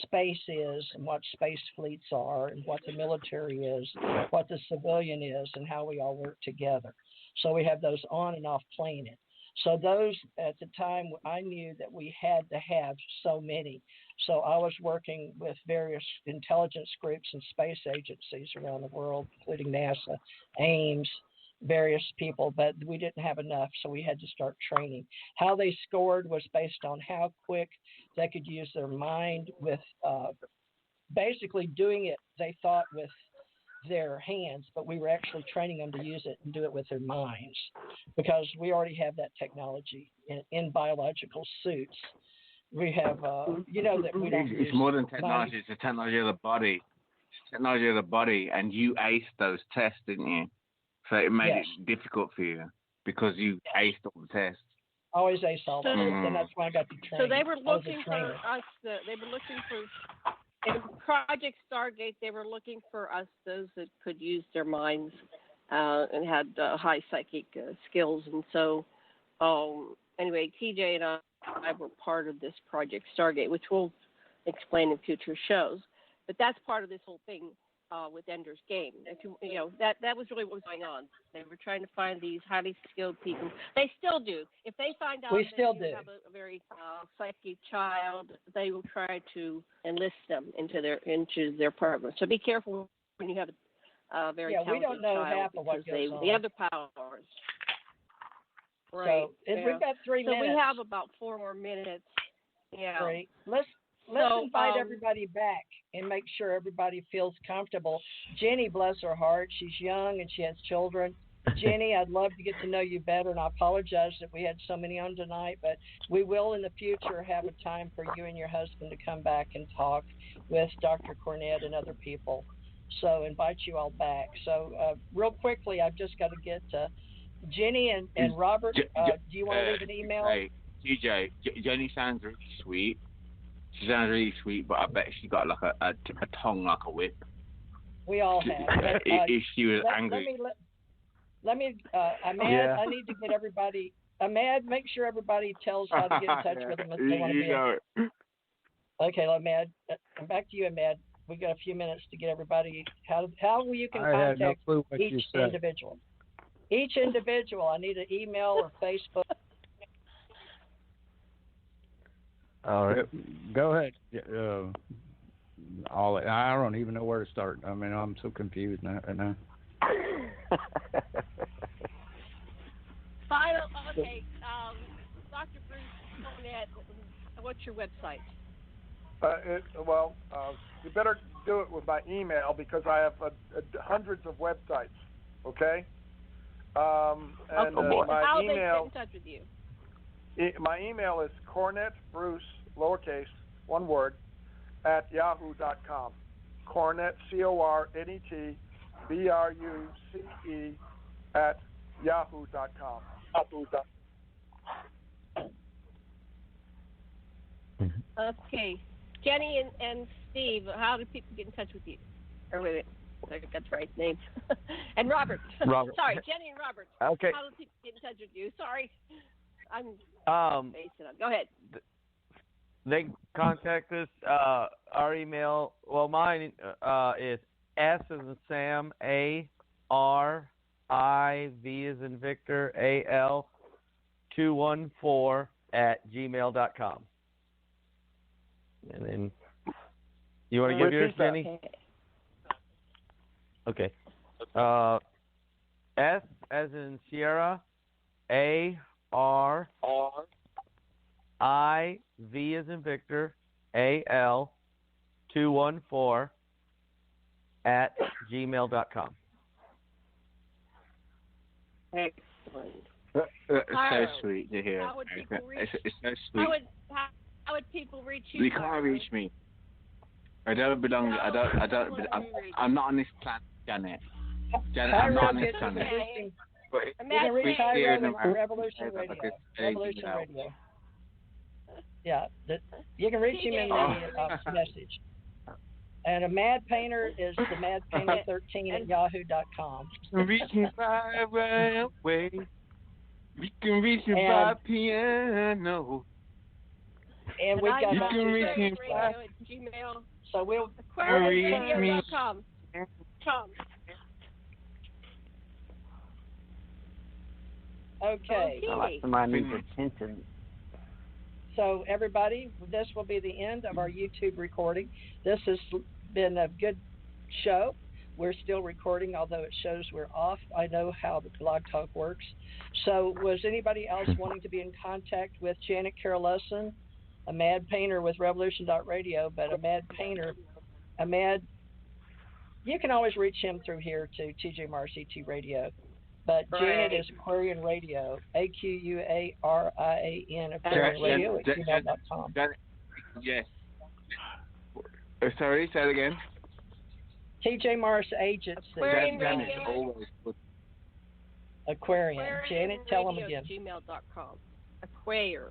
space is and what space fleets are and what the military is, what the civilian is, and how we all work together. So we have those on and off planet. So those, at the time, I knew that we had to have so many. So I was working with various intelligence groups and space agencies around the world, including NASA, Ames, various people, but we didn't have enough, so we had to start training. How they scored was based on how quick they could use their mind with basically doing it, they thought, with their hands, but we were actually training them to use it and do it with their minds, because we already have that technology in biological suits. We have, that we don't use. It's more than technology. It's the technology of the body. It's technology of the body, and you aced those tests, didn't you? So it made it difficult for you because you aced all the tests. Always ace all that, and that's why I got to train. So they were looking for us. They were looking for in Project Stargate. They were looking for us, those that could use their minds and had high psychic skills. And so, anyway, TJ and I were part of this Project Stargate, which we'll explain in future shows. But that's part of this whole thing. With Ender's Game, that was really what was going on. They were trying to find these highly skilled people. They still do. If they find out that you have a very psychic child, they will try to enlist them into their program. So be careful when you have a very talented we don't know child, half of what goes on. they have the powers. Right. So we've got 3 minutes. So we have about 4 more minutes. Yeah. Great. Let's invite everybody back and make sure everybody feels comfortable. Jenny, bless her heart, she's young and she has children. Jenny, I'd love to get to know you better, and I apologize that we had so many on tonight, but we will in the future have a time for you and your husband to come back and talk with Dr. Cornet and other people. So invite you all back. So real quickly, I've just got to get Jenny and Robert. Do you want to leave an email? Hey, TJ, Jenny sounds really sweet. She sounds really sweet, but I bet she got like a tongue like a whip. We all have. But, if she was angry. Let me, Ahmad, I need to get everybody. Ahmad, make sure everybody tells how to get in touch with them if they want to be. It. Okay, Ahmad, I'm back to you, Ahmad. We got a few minutes to get everybody. How you can contact each individual. Each individual, I need an email or Facebook. All right, go ahead. I don't even know where to start. I mean, I'm so confused now. Final. Okay, Dr. Bruce Cornet, what's your website? You better do it with my email because I have hundreds of websites. Okay. How they get in touch with you? My email is Cornet Bruce, lowercase, one word, at yahoo.com. Cornet, CORNET, BRUCE, at yahoo.com. Okay. Jenny and Steve, how do people get in touch with you? Or wait, that's the right name. And Robert. Sorry, Jenny and Robert. Okay. How do people get in touch with you? Sorry. I'm basing on. Go ahead. They can contact us. Our email, mine is S as in Sam, ARIV as in Victor, AL 214 @gmail.com. And then you want to give yours, Jenny? Okay. S as in Sierra, ARIV as in Victor, AL 214 at gmail.com. Excellent. It's so Tyro, sweet to hear. how would people reach? It's so sweet. How would people reach you? You can't reach me. I don't belong. No, I'm not on this planet, Janet. Janet, I'm Tyro not on this gets planet. interesting. But You can reach here Tyro in on America, Revolution like Radio. it's Revolution out. Radio. Yeah, you can reach him in the message. And a Mad Painter is the Mad Painter 13 at yahoo.com. Reach me by railway. We can reach me by piano. And we've got you can reach me by Gmail. So we'll aquariumradio.com. Okay. I like somebody needs attention. So everybody, this will be the end of our YouTube recording. This has been a good show. We're still recording, although it shows we're off. I know how the Blog Talk works. So was anybody else wanting to be in contact with Janet Carol Lessin, a Mad Painter with Revolution.radio, but a Mad Painter, you can always reach him through here to TJ Mars ET Radio. But Janet is Aquarian Radio, AQUARIAN Aquarian Radio at gmail.com. Yes. Sorry, say it again. TJ Mars Agency. Aquarian Janet Radio. always good. Aquarian. Janet, tell them again. Gmail.com. Aquarian.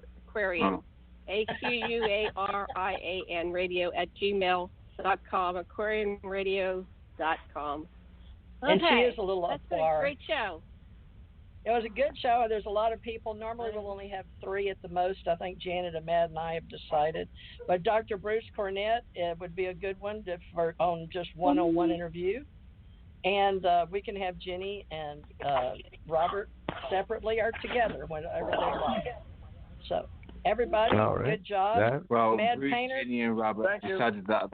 AQUARIAN radio at gmail.com. Aquarianradio.com. And she is a little That's been a afar. great show. It was a good show. There's a lot of people. Normally we'll only have 3 at the most. I think Janet, Ahmad, and I have decided. But Dr. Bruce Cornet would be a good one on just one-on-one interview. And we can have Jenny and Robert separately or together whenever they like. So everybody, good job. Well, Mad Bruce, Painter. Jenny, and Robert decided that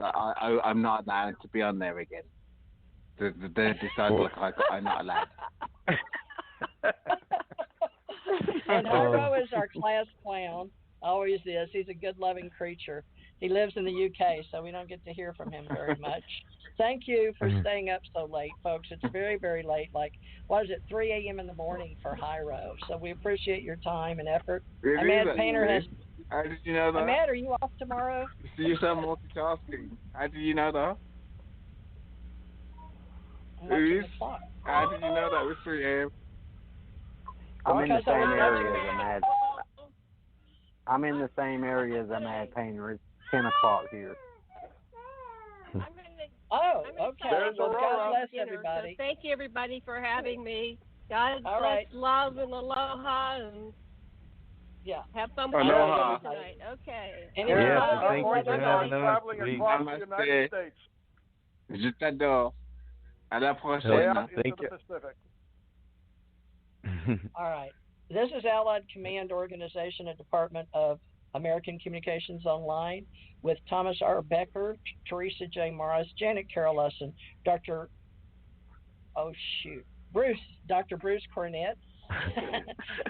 I'm not allowed to be on there again. They decided I'm not allowed. And Harbo is our class clown. Always is. He's a good, loving creature. He lives in the UK, so we don't get to hear from him very much. Thank you for staying up so late, folks. It's very, very late. Like, 3 a.m. in the morning for Hyro. So we appreciate your time and effort. Ahmad Painter has. How did you know that? Ahmad, are you off tomorrow? So you're multitasking. How did you know that? How did you know that was 3 a.m.? I'm in the same area as a Mad. I'm in the same area as a Mad Painter. It's 10 o'clock here. Oh, okay. Well, God bless everybody. So thank you, everybody, for having me. God All bless, right. love, and aloha, and have fun with Aloha. tonight. Okay. Thank you for having us. Traveling across the United States. Je t'adore. À la prochaine. Thank you. Pacific. All right. This is Allied Command Organization and Department of American Communications Online with Thomas R. Becker, Theresa J. Morris, Janet Carol Lessin, Dr. Bruce Cornet,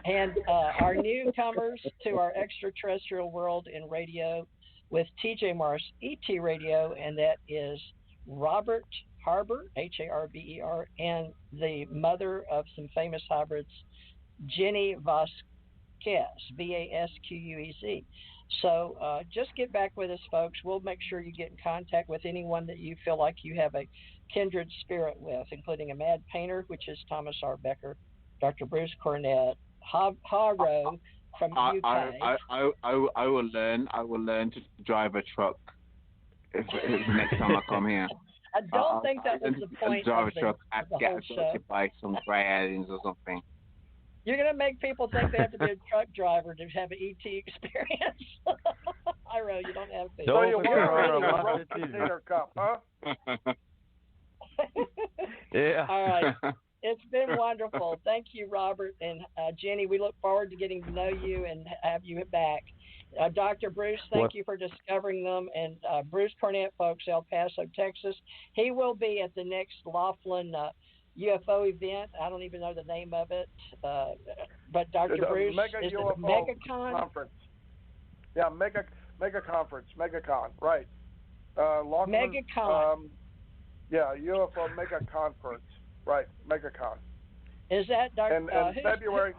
and our newcomers to our extraterrestrial world in radio with TJ Morris ET Radio, and that is Robert Harber, Harber, and the mother of some famous hybrids, Jenni Vasquez, Vasquez. So just get back with us, folks. We'll make sure you get in contact with anyone that you feel like you have a kindred spirit with, including a Mad Painter, which is Thomas R. Becker, Dr. Bruce Cornet, Haro from UK. I will learn to drive a truck if next time I come here. I don't think that was the point of the whole show. To buy some gray aliens or something. You're going to make people think they have to be a truck driver to have an ET experience. Iro, you don't have to. So you want a container cup, huh? Yeah. All right. It's been wonderful. Thank you, Robert and Jenny. We look forward to getting to know you and have you back. Dr. Bruce, thank you for discovering them. And Bruce Cornet, folks, El Paso, Texas. He will be at the next Laughlin UFO event. I don't even know the name of it. But Dr. Bruce, is UFO it MegaCon? Conference. Yeah, Mega Conference, MegaCon, right. MegaCon. Yeah, UFO Mega Conference, right, MegaCon. Is that Dr. And February,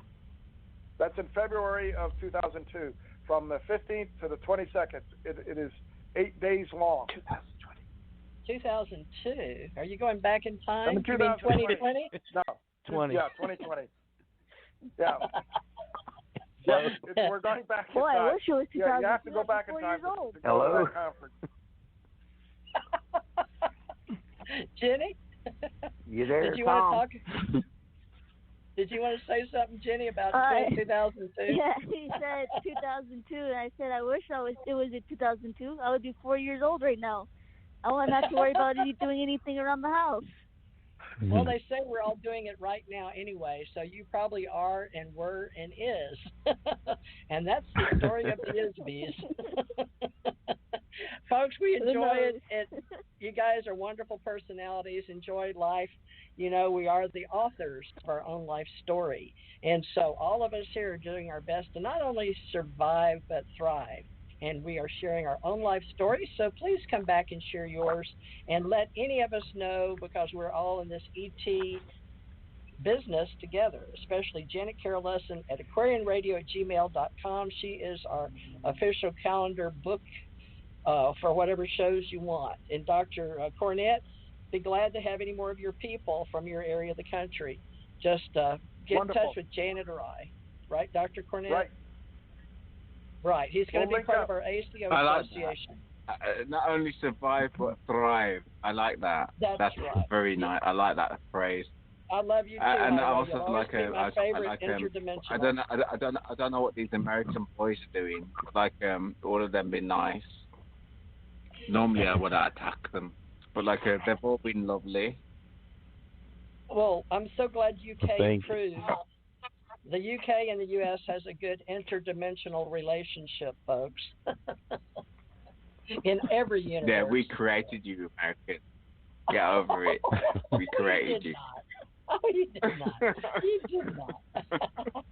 that's in February of 2002, from the 15th to the 22nd. It is 8 days long. 2002. Are you going back in time? You mean 2020? No. 20. Yeah, 2020. Yeah. Yeah, we're going back in Boy, time. I wish it was 2002. Yeah, you have to go back in time to go to that conference. Jenny? You there, Did you Tom? want to talk? Did you want to say something, Jenny, about 2002? Yeah, he said 2002, and I said I wish it was in 2002. I would be 4 years old right now. I wouldn't have to worry about doing anything around the house. Well, they say we're all doing it right now anyway, so you probably are and were and is. And that's the story of the Isbies. Folks, we enjoy it. You guys are wonderful personalities. Enjoy life. You know, we are the authors of our own life story. And so all of us here are doing our best to not only survive, but thrive. And we are sharing our own life story. So please come back and share yours and let any of us know, because we're all in this ET business together, especially Janet Carol Lessin at aquarianradio@gmail.com. She is our official calendar book for whatever shows you want. And Dr. Cornet, be glad to have any more of your people from your area of the country. Just get in touch with Janet or I. Right, Dr. Cornet? Right. Right. He's going to be part of our ACO association. Not only survive, but thrive. I like that. That's right. Very nice. I like that phrase. I love you too. And I also like my favorite interdimensional. I don't know what these American boys are doing. Like all of them been nice. Normally I would attack them, but like they've all been lovely. Well, I'm so glad UK proved the UK and the US has a good interdimensional relationship, folks. In every universe. Yeah, we created you, Americans. Get over it. We created you. Oh, you did not. You did not.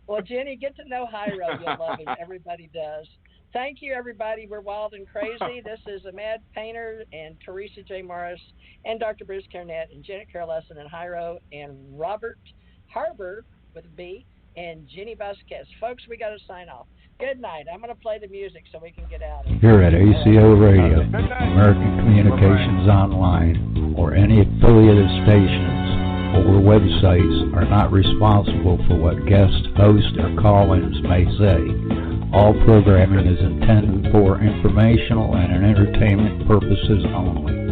Well, Jenny, get to know Hyro. You'll love him. Everybody does. Thank you, everybody. We're wild and crazy. This is Ahmad Painter and Theresa J. Morris and Dr. Bruce Cornet and Janet Carol Lessin and Hyro and Robert Harber with a B and Jenni Vasquez. Folks, we got to sign off. Good night. I'm going to play the music so we can get out of here. Here at ACO Radio, American Communications Online, or any affiliated stations or websites are not responsible for what guest hosts or call-ins may say. All programming is intended for informational and entertainment purposes only.